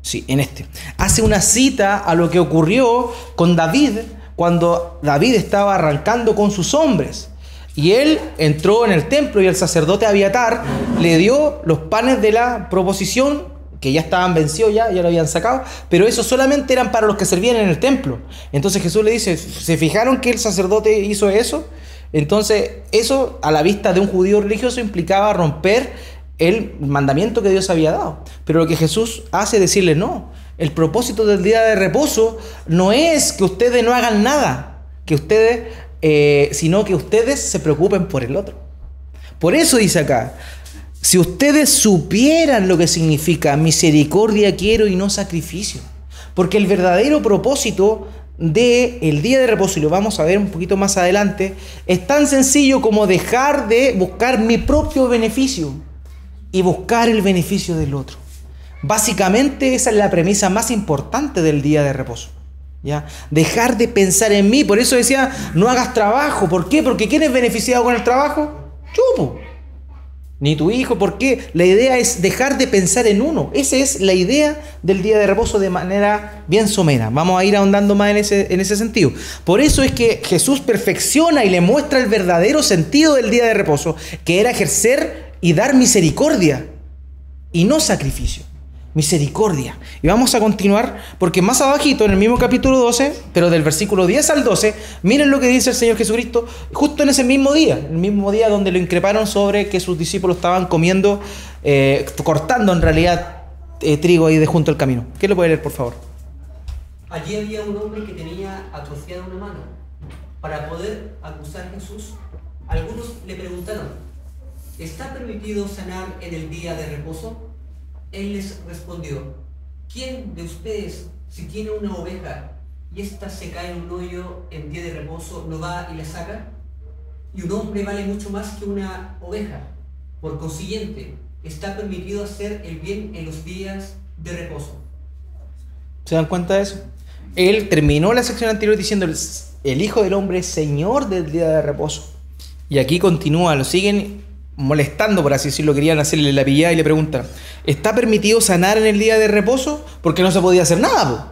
Sí, en este. Hace una cita a lo que ocurrió con David cuando David estaba arrancando con sus hombres. Y él entró en el templo y el sacerdote Abiatar le dio los panes de la proposición, que ya estaban vencidos, ya lo habían sacado, pero esos solamente eran para los que servían en el templo. Entonces Jesús le dice, ¿se fijaron que el sacerdote hizo eso? Entonces eso, a la vista de un judío religioso, implicaba romper el mandamiento que Dios había dado. Pero lo que Jesús hace es decirle, no, el propósito del día de reposo no es que ustedes no hagan nada, sino que ustedes se preocupen por el otro. Por eso dice acá, si ustedes supieran lo que significa misericordia quiero y no sacrificio. Porque el verdadero propósito del día de reposo, y lo vamos a ver un poquito más adelante, es tan sencillo como dejar de buscar mi propio beneficio y buscar el beneficio del otro. Básicamente esa es la premisa más importante del día de reposo. ¿Ya? Dejar de pensar en mí. Por eso decía, no hagas trabajo. ¿Por qué? Porque ¿quién es beneficiado con el trabajo? Chupo. Ni tu hijo. ¿Por qué? La idea es dejar de pensar en uno. Esa es la idea del día de reposo de manera bien somera. Vamos a ir ahondando más en ese sentido. Por eso es que Jesús perfecciona y le muestra el verdadero sentido del día de reposo, que era ejercer y dar misericordia y no sacrificio. Misericordia. Y vamos a continuar porque más abajito en el mismo capítulo 12, pero del versículo 10 al 12, miren lo que dice el Señor Jesucristo justo en ese mismo día, el mismo día donde lo increparon sobre que sus discípulos estaban comiendo, cortando en realidad trigo ahí de junto al camino. ¿Quién lo puede leer, por favor? Allí había un hombre que tenía atrofiada una mano. Para poder acusar a Jesús, algunos le preguntaron, ¿está permitido sanar en el día de reposo? Él les respondió, ¿quién de ustedes, si tiene una oveja y ésta se cae en un hoyo en día de reposo, no va y la saca? Y un hombre vale mucho más que una oveja. Por consiguiente, está permitido hacer el bien en los días de reposo. ¿Se dan cuenta de eso? Él terminó la sección anterior diciendo el Hijo del Hombre es Señor del día de reposo. Y aquí continúa, lo siguen molestando, por así decirlo, querían hacerle la pillada y le preguntan, ¿está permitido sanar en el día de reposo? Porque no se podía hacer nada, po.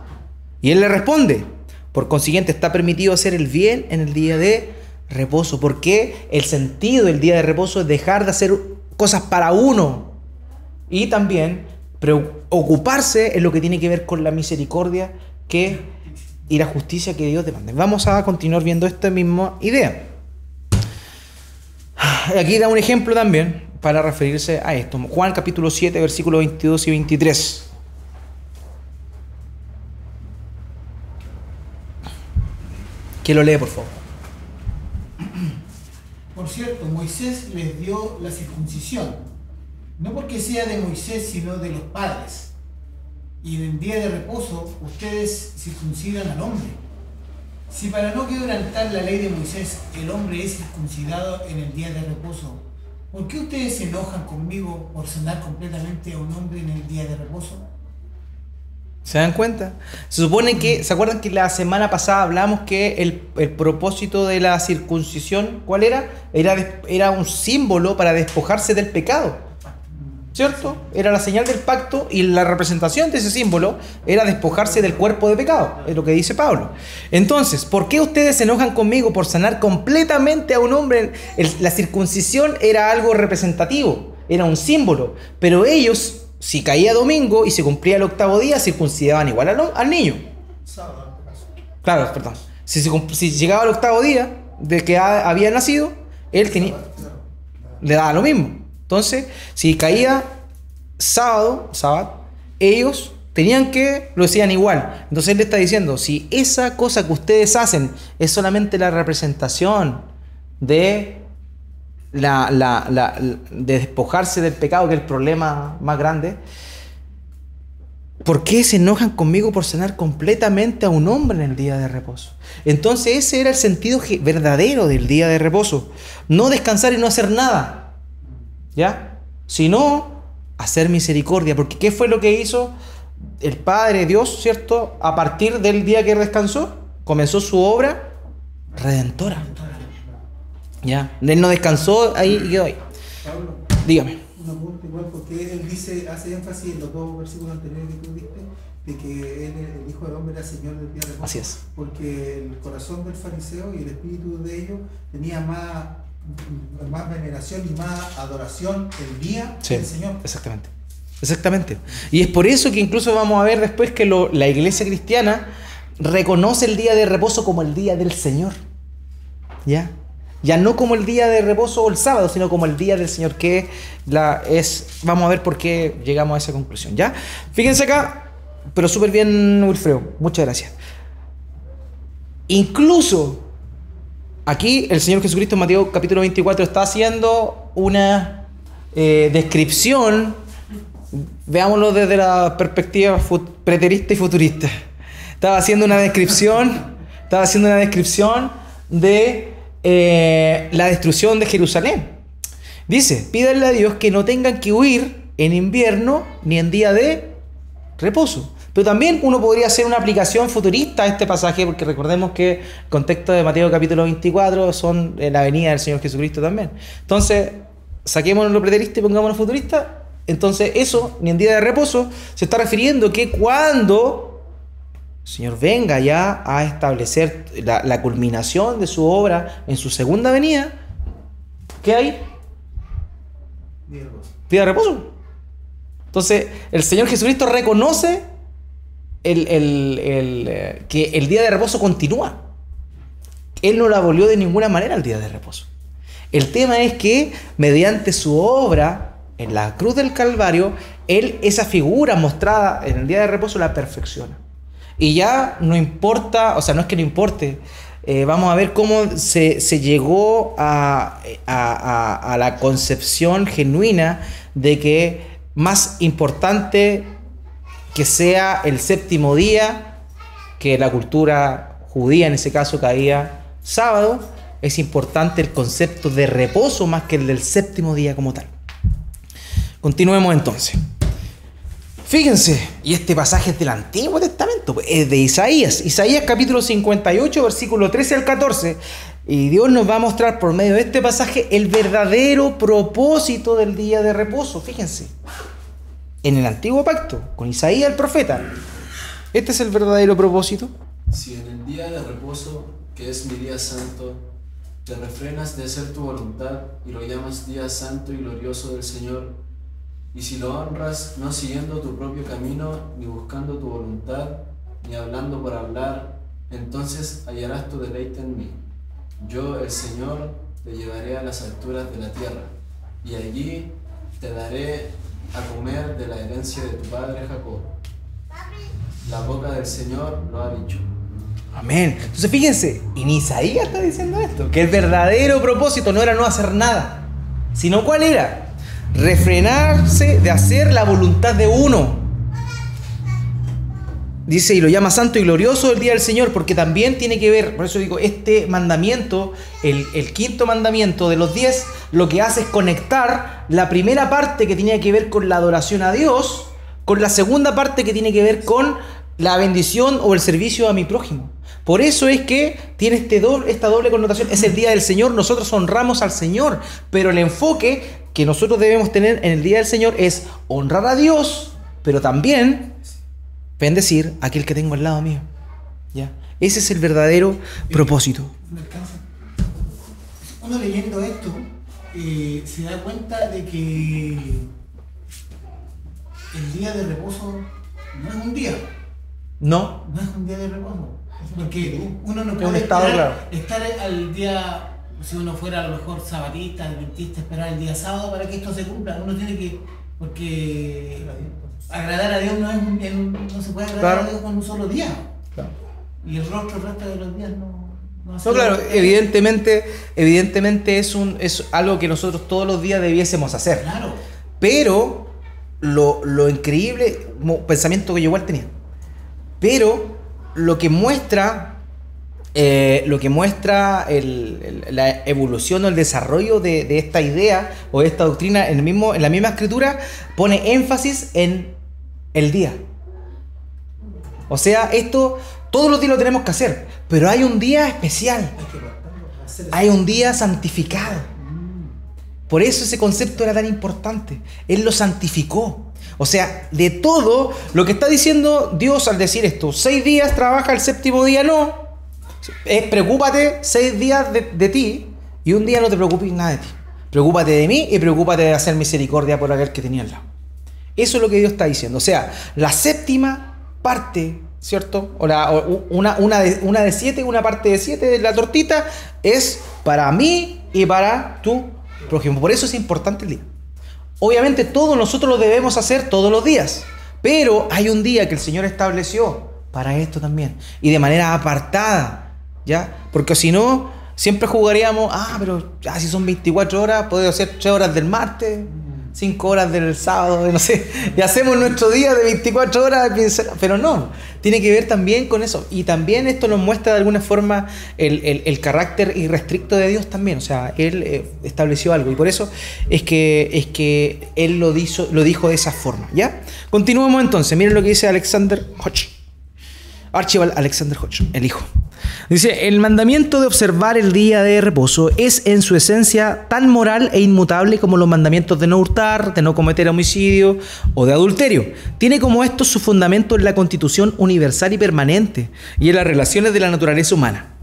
Y él le responde, por consiguiente está permitido hacer el bien en el día de reposo, porque el sentido del día de reposo es dejar de hacer cosas para uno y también ocuparse en lo que tiene que ver con la misericordia y la justicia que Dios demanda. Vamos a continuar viendo esta misma idea. Aquí da un ejemplo también para referirse a esto. Juan capítulo 7, versículos 22 y 23. ¿Quién lo lee, por favor? Por cierto, Moisés les dio la circuncisión, no porque sea de Moisés, sino de los padres. Y en el día de reposo ustedes circuncidan al hombre. Si para no quebrantar la ley de Moisés el hombre es circuncidado en el día de reposo, ¿por qué ustedes se enojan conmigo por sanar completamente a un hombre en el día de reposo? ¿Se dan cuenta? Se supone que, ¿se acuerdan que la semana pasada hablamos que el propósito de la circuncisión, ¿cuál era? Era un símbolo para despojarse del pecado, ¿cierto? Era la señal del pacto y la representación de ese símbolo era despojarse del cuerpo de pecado, es lo que dice Pablo. Entonces, ¿por qué ustedes se enojan conmigo por sanar completamente a un hombre? La circuncisión era algo representativo, era un símbolo, pero ellos, si caía domingo y se cumplía el octavo día, circuncidaban igual al niño. Sábado, en este caso. Claro, perdón. Si llegaba el octavo día de que había nacido, él tenía, le daba lo mismo. Entonces, si caía sábado, ellos tenían que, lo decían igual. Entonces él le está diciendo, si esa cosa que ustedes hacen es solamente la representación de de despojarse del pecado, que es el problema más grande, ¿por qué se enojan conmigo por sanar completamente a un hombre en el día de reposo? Entonces ese era el sentido verdadero del día de reposo. No descansar y no hacer nada, ¿ya? Sino hacer misericordia. Porque ¿qué fue lo que hizo el Padre Dios, cierto? A partir del día que descansó, comenzó su obra redentora. ¿Ya? Él no descansó ahí y quedó ahí. Pablo, Dígame. un apunte igual, porque él dice, hace énfasis en los dos versículos anteriores que tú diste, de que él, el Hijo del Hombre, era Señor del día de reposo. Así es. Porque el corazón del fariseo y el espíritu de ellos tenía más veneración y más adoración el día del Señor. Exactamente. Exactamente. Y es por eso que incluso vamos a ver después que la iglesia cristiana reconoce el día de reposo como el día del Señor. ¿Ya? Ya no como el día de reposo o el sábado, sino como el día del Señor, que vamos a ver por qué llegamos a esa conclusión, ¿ya? Fíjense acá, pero súper bien, Wilfredo, muchas gracias. Incluso, aquí el Señor Jesucristo en Mateo capítulo 24 está haciendo una descripción, veámoslo desde la perspectiva preterista y futurista. Estaba haciendo una descripción de la destrucción de Jerusalén. Dice, pídanle a Dios que no tengan que huir en invierno ni en día de reposo. Pero también uno podría hacer una aplicación futurista a este pasaje, porque recordemos que el contexto de Mateo capítulo 24 son la venida del Señor Jesucristo también. Entonces, saquémonos lo preterista y pongámonos futurista. Entonces eso, ni en día de reposo, se está refiriendo que cuando el Señor venga ya a establecer la culminación de su obra en su segunda venida, ¿qué hay? Día de reposo. Entonces, el Señor Jesucristo reconoce que el día de reposo continúa. Él no lo abolió de ninguna manera el día de reposo. El tema es que mediante su obra en la cruz del Calvario, Él esa figura mostrada en el día de reposo la perfecciona. Y ya no importa, o sea, no es que no importe, vamos a ver cómo se llegó a la concepción genuina de que más importante que sea el séptimo día, que la cultura judía en ese caso caía sábado, es importante el concepto de reposo más que el del séptimo día como tal. Continuemos entonces. Fíjense, y este pasaje es del Antiguo Testamento, es de Isaías. Isaías capítulo 58, versículo 13 al 14. Y Dios nos va a mostrar por medio de este pasaje el verdadero propósito del día de reposo. Fíjense, en el Antiguo Pacto, con Isaías el profeta, este es el verdadero propósito. Si en el día de reposo, que es mi día santo, te refrenas de hacer tu voluntad y lo llamas día santo y glorioso del Señor, y si lo honras no siguiendo tu propio camino, ni buscando tu voluntad, ni hablando por hablar, entonces hallarás tu deleite en mí. Yo, el Señor, te llevaré a las alturas de la tierra, y allí te daré a comer de la herencia de tu padre Jacob. La boca del Señor lo ha dicho. Amén. Entonces fíjense, y ni Isaías está diciendo esto, que el verdadero propósito no era no hacer nada, sino ¿cuál era? Refrenarse de hacer la voluntad de uno. Dice, y lo llama santo y glorioso el día del Señor, porque también tiene que ver, por eso digo, este mandamiento, el quinto mandamiento de los 10, lo que hace es conectar la primera parte que tenía que ver con la adoración a Dios, con la segunda parte que tiene que ver con la bendición o el servicio a mi prójimo. Por eso es que tiene esta doble connotación. Es el día del Señor, nosotros honramos al Señor, pero el enfoque que nosotros debemos tener en el día del Señor es honrar a Dios, pero también bendecir a aquel que tengo al lado mío. ¿Ya? Ese es el verdadero propósito. Uno leyendo esto se da cuenta de que el día de reposo no es un día. No. No es un día de reposo. Porque uno no Es puede un estado, estar al día, si uno fuera a lo mejor sabatista, adventista, esperar el día sábado para que esto se cumpla. Uno tiene que, porque agradar a Dios no se puede agradar a Dios con un solo día. Claro. Y el resto de los días no hace. No, claro, evidentemente es algo que nosotros todos los días debiésemos hacer. Claro. Pero lo increíble, pensamiento que yo igual tenía, pero lo que muestra la evolución o el desarrollo de esta idea o de esta doctrina en la misma escritura pone énfasis en el día. O sea, esto todos los días lo tenemos que hacer, pero hay un día especial, hay un día santificado. Por eso ese concepto era tan importante. Él lo santificó. O sea, de todo lo que está diciendo Dios al decir esto, 6 días trabaja, el séptimo día no. Preocúpate 6 días de ti y un día no te preocupes nada de ti. Preocúpate de mí y preocúpate de hacer misericordia por aquel que tenía al lado. Eso es lo que Dios está diciendo. O sea, la séptima parte, ¿cierto? Una de 7, una parte de 7 de la tortita es para mí y para tu prójimo. Por eso es importante el día. Obviamente todos nosotros lo debemos hacer todos los días, pero hay un día que el Señor estableció para esto también, y de manera apartada, ¿ya? Porque si no, siempre jugaríamos, pero ya si son 24 horas, puedo hacer 3 horas del martes, 5 horas del sábado, no sé, y hacemos nuestro día de 24 horas, pero no, tiene que ver también con eso, y también esto nos muestra de alguna forma el carácter irrestricto de Dios también. O sea, Él estableció algo, y por eso es que Él lo dijo de esa forma, ¿ya? Continuemos entonces, miren lo que dice Archibald Alexander Hodge, el hijo. Dice, el mandamiento de observar el día de reposo es en su esencia tan moral e inmutable como los mandamientos de no hurtar, de no cometer homicidio o de adulterio. Tiene como estos su fundamento en la Constitución universal y permanente y en las relaciones de la naturaleza humana.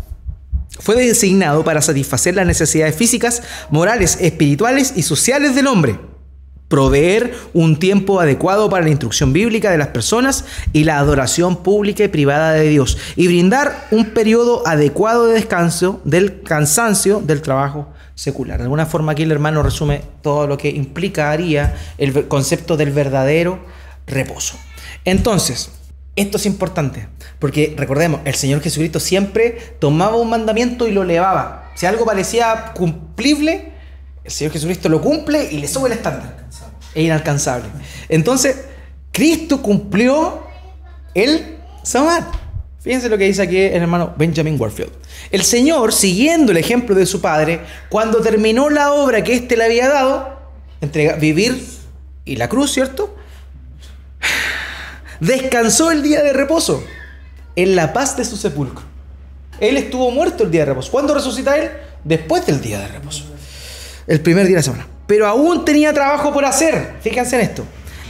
Fue designado para satisfacer las necesidades físicas, morales, espirituales y sociales del hombre, proveer un tiempo adecuado para la instrucción bíblica de las personas y la adoración pública y privada de Dios, y brindar un periodo adecuado de descanso del cansancio del trabajo secular. De alguna forma aquí el hermano resume todo lo que implicaría el concepto del verdadero reposo. Entonces, esto es importante, porque recordemos, el Señor Jesucristo siempre tomaba un mandamiento y lo elevaba. Si algo parecía cumplible, el Señor Jesucristo lo cumple y le sube el estándar. Es inalcanzable. Entonces, Cristo cumplió el Sabbat. Fíjense lo que dice aquí el hermano Benjamin Warfield. El Señor, siguiendo el ejemplo de su Padre, cuando terminó la obra que éste le había dado, vivir y la cruz, ¿cierto? Descansó el día de reposo en la paz de su sepulcro. Él estuvo muerto el día de reposo. ¿Cuándo resucita Él? Después del día de reposo. El primer día de la semana. Pero aún tenía trabajo por hacer. Fíjense en esto.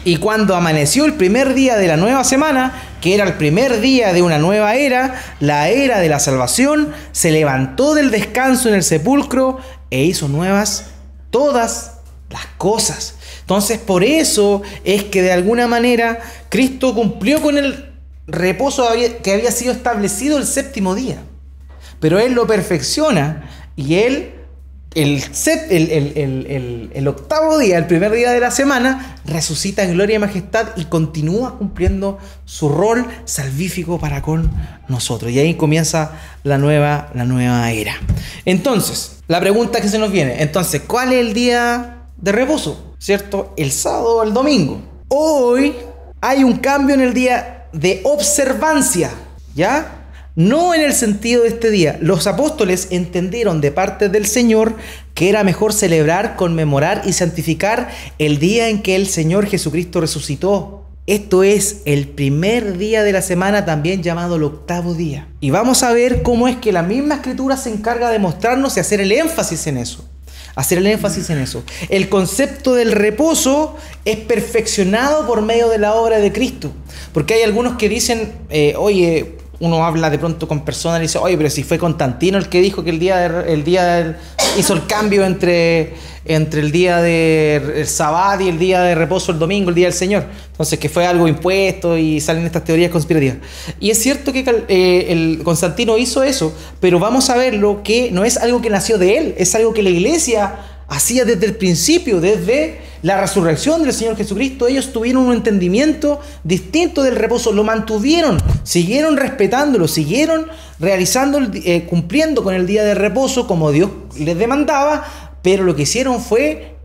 Y cuando amaneció el primer día de la nueva semana, que era el primer día de una nueva era, la era de la salvación, se levantó del descanso en el sepulcro e hizo nuevas todas las cosas. Entonces, por eso es que de alguna manera Cristo cumplió con el reposo que había sido establecido el séptimo día. Pero Él lo perfecciona y Él, el octavo día, el primer día de la semana, resucita en gloria y majestad y continúa cumpliendo su rol salvífico para con nosotros. Y ahí comienza la nueva era. Entonces, la pregunta que se nos viene, entonces, ¿cuál es el día de reposo? ¿Cierto? ¿El sábado o el domingo? Hoy hay un cambio en el día de observancia, ¿ya? No en el sentido de este día. Los apóstoles entendieron de parte del Señor que era mejor celebrar, conmemorar y santificar el día en que el Señor Jesucristo resucitó. Esto es el primer día de la semana, también llamado el octavo día. Y vamos a ver cómo es que la misma Escritura se encarga de mostrarnos y hacer el énfasis en eso. El concepto del reposo es perfeccionado por medio de la obra de Cristo. Porque hay algunos que dicen, uno habla de pronto con personas y dice, oye, pero si fue Constantino el que dijo que hizo el cambio entre el día del Sabbat y el día de reposo, el domingo, el día del Señor. Entonces, que fue algo impuesto y salen estas teorías conspirativas. Y es cierto que el Constantino hizo eso, pero vamos a verlo que no es algo que nació de él, es algo que la iglesia hacía desde el principio, desde la resurrección del Señor Jesucristo. Ellos tuvieron un entendimiento distinto del reposo, lo mantuvieron, siguieron respetándolo, siguieron realizando, cumpliendo con el día de reposo como Dios les demandaba, pero lo que hicieron fue,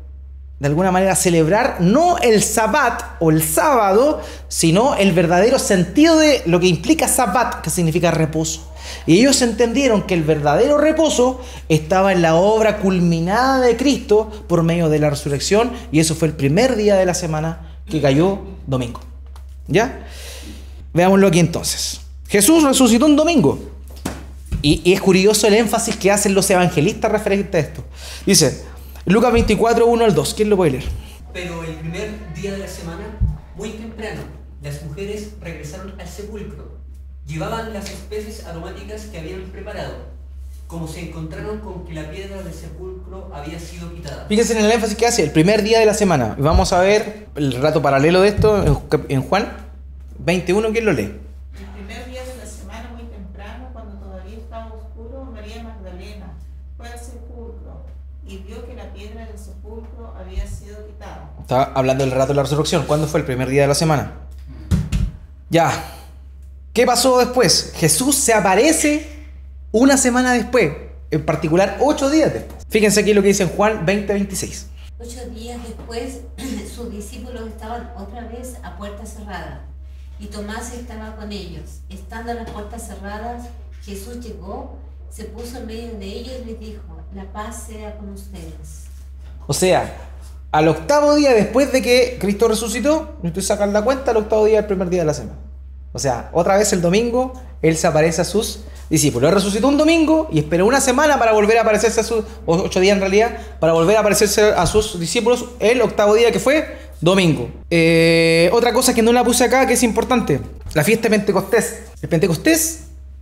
de alguna manera, celebrar no el Sabbat o el sábado, sino el verdadero sentido de lo que implica Sabbat, que significa reposo. Y ellos entendieron que el verdadero reposo estaba en la obra culminada de Cristo por medio de la resurrección, y eso fue el primer día de la semana, que cayó domingo. ¿Ya? Veámoslo aquí entonces. Jesús resucitó un domingo. Y es curioso el énfasis que hacen los evangelistas referente a esto. Dice, Lucas 24, 1 al 2. ¿Quién lo puede leer? Pero el primer día de la semana, muy temprano, las mujeres regresaron al sepulcro. Llevaban las especies aromáticas que habían preparado, como se encontraron con que la piedra del sepulcro había sido quitada. Fíjense en el énfasis que hace, el primer día de la semana. Vamos a ver el relato paralelo de esto en Juan 21. ¿Quién lo lee? El primer día de la semana, muy temprano, cuando todavía estaba oscuro, María Magdalena fue al sepulcro y vio que la piedra del sepulcro había sido quitada. Estaba hablando del relato de la resurrección. ¿Cuándo fue el primer día de la semana? Ya. ¿Qué pasó después? Jesús se aparece una semana después, en particular 8 días después. Fíjense aquí lo que dice en Juan 20:26. 8 días después, sus discípulos estaban otra vez a puerta cerrada, y Tomás estaba con ellos. Estando las puertas cerradas, Jesús llegó, se puso en medio de ellos y les dijo, la paz sea con ustedes. O sea, al octavo día después de que Cristo resucitó, no estoy sacando la cuenta, al octavo día del primer día de la semana. O sea, otra vez el domingo, Él se aparece a sus discípulos. Él resucitó un domingo y esperó una semana para volver a aparecerse a sus, o 8 días en realidad, para volver a aparecerse a sus discípulos el octavo día, que fue domingo. Otra cosa que no la puse acá, que es importante, la fiesta de Pentecostés. El Pentecostés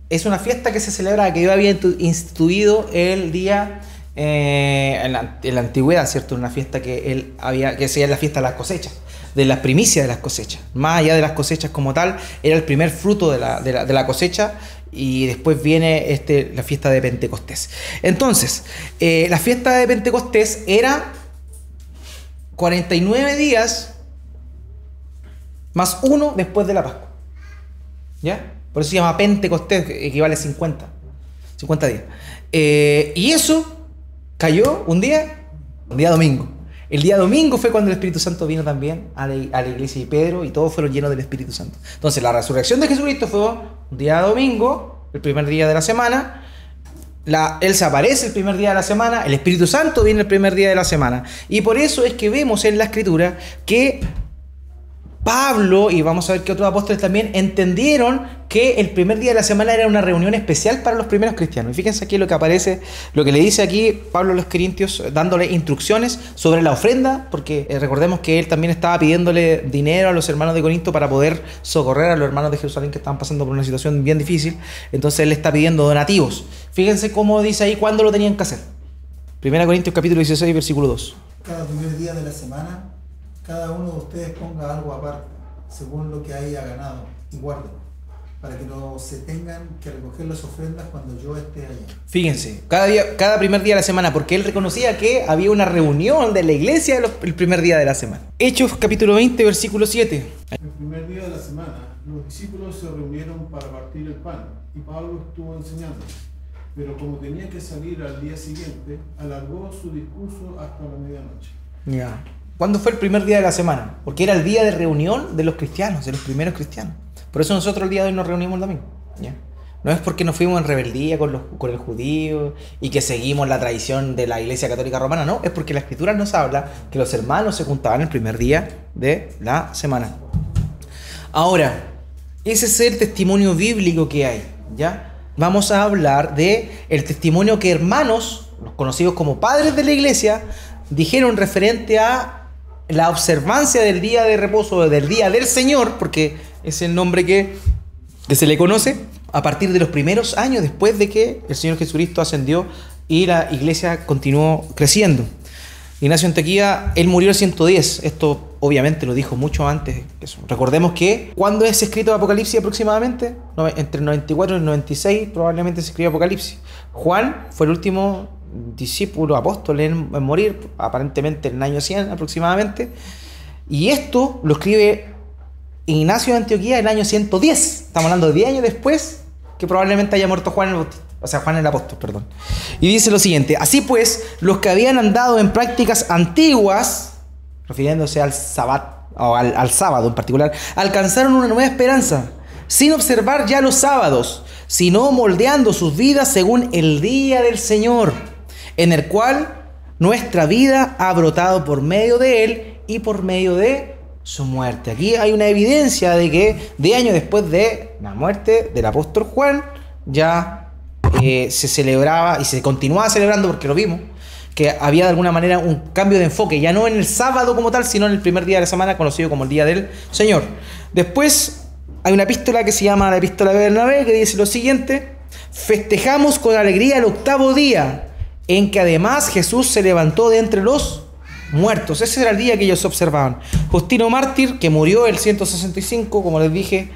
es una fiesta que se celebra, que Dios había instituido el día en la antigüedad, ¿cierto? Una fiesta que Él había, que se llama la fiesta de las cosechas, de las primicias de las cosechas. Más allá de las cosechas como tal, era el primer fruto de la cosecha, y después viene la fiesta de Pentecostés. Entonces, la fiesta de Pentecostés era 49 días más 1 después de la Pascua. ¿Ya? Por eso se llama Pentecostés, que equivale a 50 días. Y eso cayó un día domingo. El día domingo fue cuando el Espíritu Santo vino también a la iglesia de Pedro, y todos fueron llenos del Espíritu Santo. Entonces la resurrección de Jesucristo fue un día domingo, el primer día de la semana, Él se aparece el primer día de la semana, el Espíritu Santo viene el primer día de la semana. Y por eso es que vemos en la Escritura que Pablo, y vamos a ver que otros apóstoles también, entendieron que el primer día de la semana era una reunión especial para los primeros cristianos. Y fíjense aquí lo que aparece, lo que le dice aquí Pablo a los Corintios, dándole instrucciones sobre la ofrenda, porque recordemos que él también estaba pidiéndole dinero a los hermanos de Corinto para poder socorrer a los hermanos de Jerusalén que estaban pasando por una situación bien difícil. Entonces él está pidiendo donativos. Fíjense cómo dice ahí cuándo lo tenían que hacer. 1 Corintios capítulo 16, versículo 2. Cada primer día de la semana, cada uno de ustedes ponga algo aparte, según lo que haya ganado, y guárdenlo, para que no se tengan que recoger las ofrendas cuando yo esté allá. Fíjense, cada primer día de la semana, porque él reconocía que había una reunión de la iglesia el primer día de la semana. Hechos capítulo 20, versículo 7. El primer día de la semana, los discípulos se reunieron para partir el pan, y Pablo estuvo enseñando. Pero como tenía que salir al día siguiente, alargó su discurso hasta la medianoche. Ya. ¿Cuándo fue el primer día de la semana? Porque era el día de reunión de los cristianos, de los primeros cristianos. Por eso nosotros el día de hoy nos reunimos el domingo. ¿Ya? No es porque nos fuimos en rebeldía con el judío y que seguimos la tradición de la Iglesia Católica Romana, no, es porque la Escritura nos habla que los hermanos se juntaban el primer día de la semana. Ahora, ese es el testimonio bíblico que hay, ¿ya? Vamos a hablar de el testimonio que hermanos, los conocidos como padres de la Iglesia, dijeron referente a la observancia del día de reposo, del día del Señor, porque es el nombre que se le conoce, a partir de los primeros años después de que el Señor Jesucristo ascendió y la iglesia continuó creciendo. Ignacio Antequía, él murió el 110, esto obviamente lo dijo mucho antes. Recordemos que, ¿cuándo es escrito Apocalipsis aproximadamente? Entre el 94 y el 96 probablemente se escribió Apocalipsis. Juan fue el último discípulo, apóstol en morir, aparentemente en el año 100 aproximadamente, y esto lo escribe Ignacio de Antioquía en el año 110, estamos hablando de 10 años después que probablemente haya muerto Juan el Bautista, o sea, Juan el Apóstol, perdón. Y dice lo siguiente: así pues, los que habían andado en prácticas antiguas, refiriéndose al sábado, o al sábado en particular, alcanzaron una nueva esperanza, sin observar ya los sábados, sino moldeando sus vidas según el día del Señor, en el cual nuestra vida ha brotado por medio de Él y por medio de su muerte. Aquí hay una evidencia de que 10 años después de la muerte del apóstol Juan, ya se celebraba y se continuaba celebrando, porque lo vimos, que había de alguna manera un cambio de enfoque, ya no en el sábado como tal, sino en el primer día de la semana, conocido como el día del Señor. Después hay una epístola que se llama la Epístola de Bernabé, que dice lo siguiente: festejamos con alegría el octavo día, en que además Jesús se levantó de entre los muertos. Ese era el día que ellos observaban. Justino Mártir, que murió el 165, como les dije,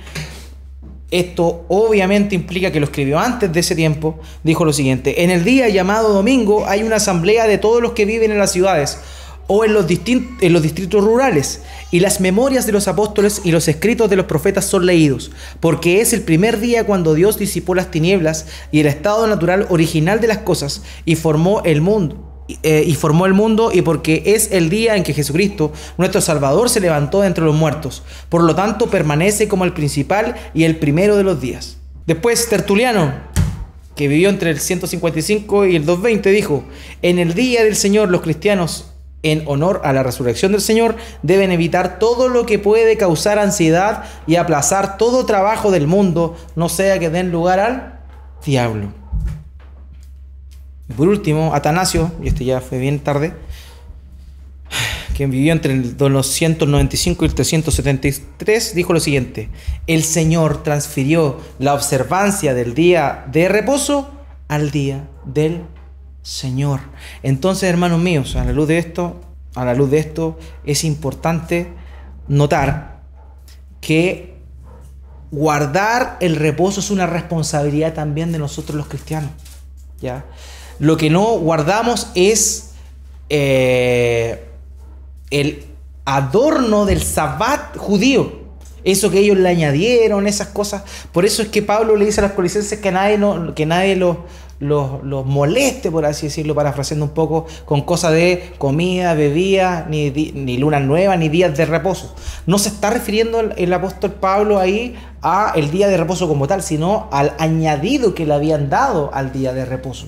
esto obviamente implica que lo escribió antes de ese tiempo, dijo lo siguiente: en el día llamado domingo hay una asamblea de todos los que viven en las ciudades o en los distritos rurales, y las memorias de los apóstoles y los escritos de los profetas son leídos, porque es el primer día cuando Dios disipó las tinieblas y el estado natural original de las cosas y formó el mundo, y porque es el día en que Jesucristo, nuestro Salvador, se levantó de entre los muertos. Por lo tanto, permanece como el principal y el primero de los días. Después, Tertuliano, que vivió entre el 155 y el 220, dijo: en el día del Señor los cristianos, en honor a la resurrección del Señor, deben evitar todo lo que puede causar ansiedad y aplazar todo trabajo del mundo, no sea que den lugar al diablo. Y por último, Atanasio, y este ya fue bien tarde, quien vivió entre el 295 y el 373, dijo lo siguiente: el Señor transfirió la observancia del día de reposo al día del Señor. Entonces, hermanos míos, a la luz de esto es importante notar que guardar el reposo es una responsabilidad también de nosotros los cristianos, ¿ya? Lo que no guardamos es el adorno del sabbat judío, eso que ellos le añadieron, esas cosas. Por eso es que Pablo le dice a los colisenses que nadie los moleste, por así decirlo, parafraseando un poco, con cosas de comida, bebida, ni lunas nuevas, ni días de reposo. No se está refiriendo el apóstol Pablo ahí a el día de reposo como tal, sino al añadido que le habían dado al día de reposo.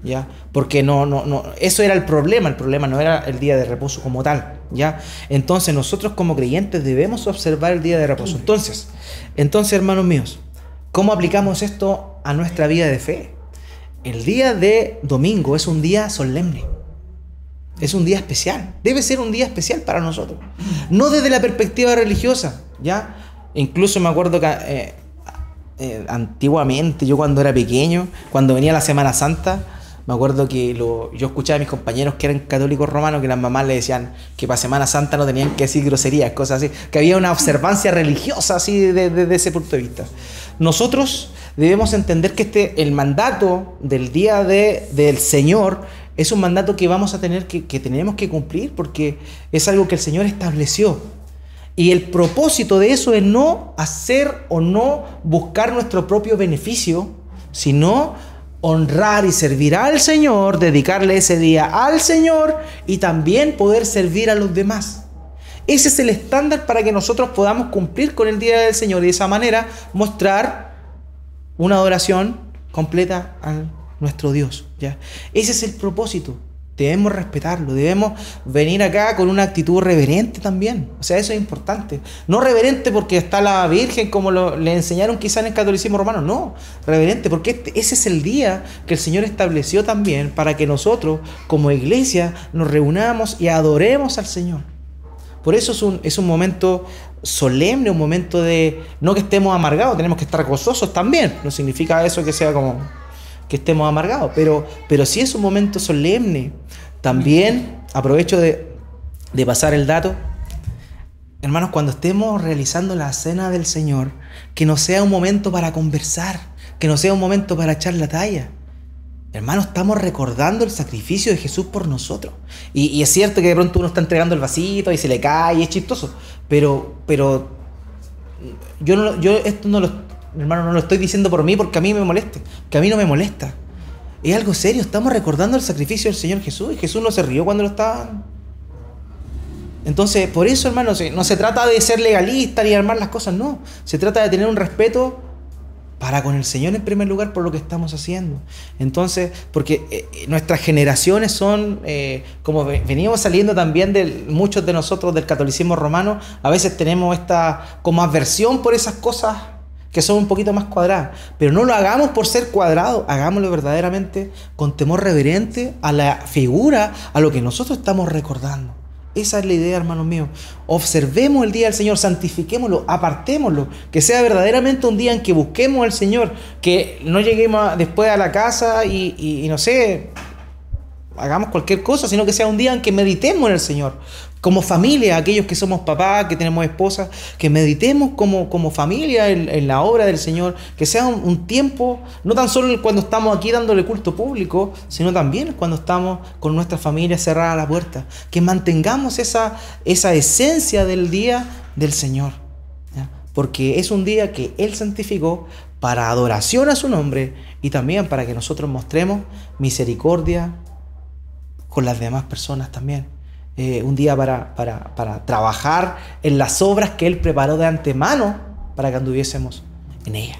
¿ya? Porque no, eso era el problema no era el día de reposo como tal, ¿ya? Entonces nosotros como creyentes debemos observar el día de reposo. Entonces, hermanos míos, ¿cómo aplicamos esto a nuestra vida de fe? El día de domingo es un día solemne, es un día especial, debe ser un día especial para nosotros, no desde la perspectiva religiosa, ¿ya? Incluso me acuerdo que antiguamente, yo cuando era pequeño, cuando venía la Semana Santa, me acuerdo que yo escuchaba a mis compañeros que eran católicos romanos que las mamás le decían que para Semana Santa no tenían que decir groserías, cosas así, que había una observancia religiosa así desde ese punto de vista. Nosotros debemos entender que el mandato del día del Señor es un mandato que vamos a tener que tenemos que cumplir, porque es algo que el Señor estableció. Y el propósito de eso es no hacer o no buscar nuestro propio beneficio, sino honrar y servir al Señor, dedicarle ese día al Señor y también poder servir a los demás. Ese es el estándar para que nosotros podamos cumplir con el día del Señor y de esa manera mostrar una adoración completa a nuestro Dios, ¿ya? Ese es el propósito. Debemos respetarlo, debemos venir acá con una actitud reverente también. O sea, eso es importante. No reverente porque está la Virgen como le enseñaron quizá en el catolicismo romano. No, reverente porque ese es el día que el Señor estableció también para que nosotros como iglesia nos reunamos y adoremos al Señor. Por eso es un momento solemne, un momento de... No que estemos amargados, tenemos que estar gozosos también. No significa eso que sea como... que estemos amargados, pero sí es un momento solemne. También aprovecho de pasar el dato, hermanos, cuando estemos realizando la cena del Señor, que no sea un momento para conversar, que no sea un momento para echar la talla. Hermanos, estamos recordando el sacrificio de Jesús por nosotros. Y es cierto que de pronto uno está entregando el vasito y se le cae y es chistoso, pero yo esto no lo... Hermano, no lo estoy diciendo por mí porque a mí me moleste, que a mí no me molesta. Es algo serio, estamos recordando el sacrificio del Señor Jesús y Jesús no se rió cuando lo estaban. Entonces, por eso, hermanos, no se trata de ser legalista ni armar las cosas, no. Se trata de tener un respeto para con el Señor en primer lugar por lo que estamos haciendo. Entonces, porque nuestras generaciones son, como veníamos saliendo también de muchos de nosotros del catolicismo romano, a veces tenemos esta como aversión por esas cosas que son un poquito más cuadradas, pero no lo hagamos por ser cuadrados, hagámoslo verdaderamente con temor reverente a la figura, a lo que nosotros estamos recordando. Esa es la idea, hermanos míos. Observemos el día del Señor, santifiquémoslo, apartémoslo, que sea verdaderamente un día en que busquemos al Señor, que no lleguemos después a la casa y no sé, hagamos cualquier cosa, sino que sea un día en que meditemos en el Señor. Como familia, aquellos que somos papás, que tenemos esposas, que meditemos como familia en la obra del Señor, que sea un tiempo, no tan solo cuando estamos aquí dándole culto público, sino también cuando estamos con nuestra familia cerrada la puerta, que mantengamos esa esencia del día del Señor, ¿ya? Porque es un día que Él santificó para adoración a su nombre y también para que nosotros mostremos misericordia con las demás personas también. Un día para trabajar en las obras que Él preparó de antemano para que anduviésemos en ellas.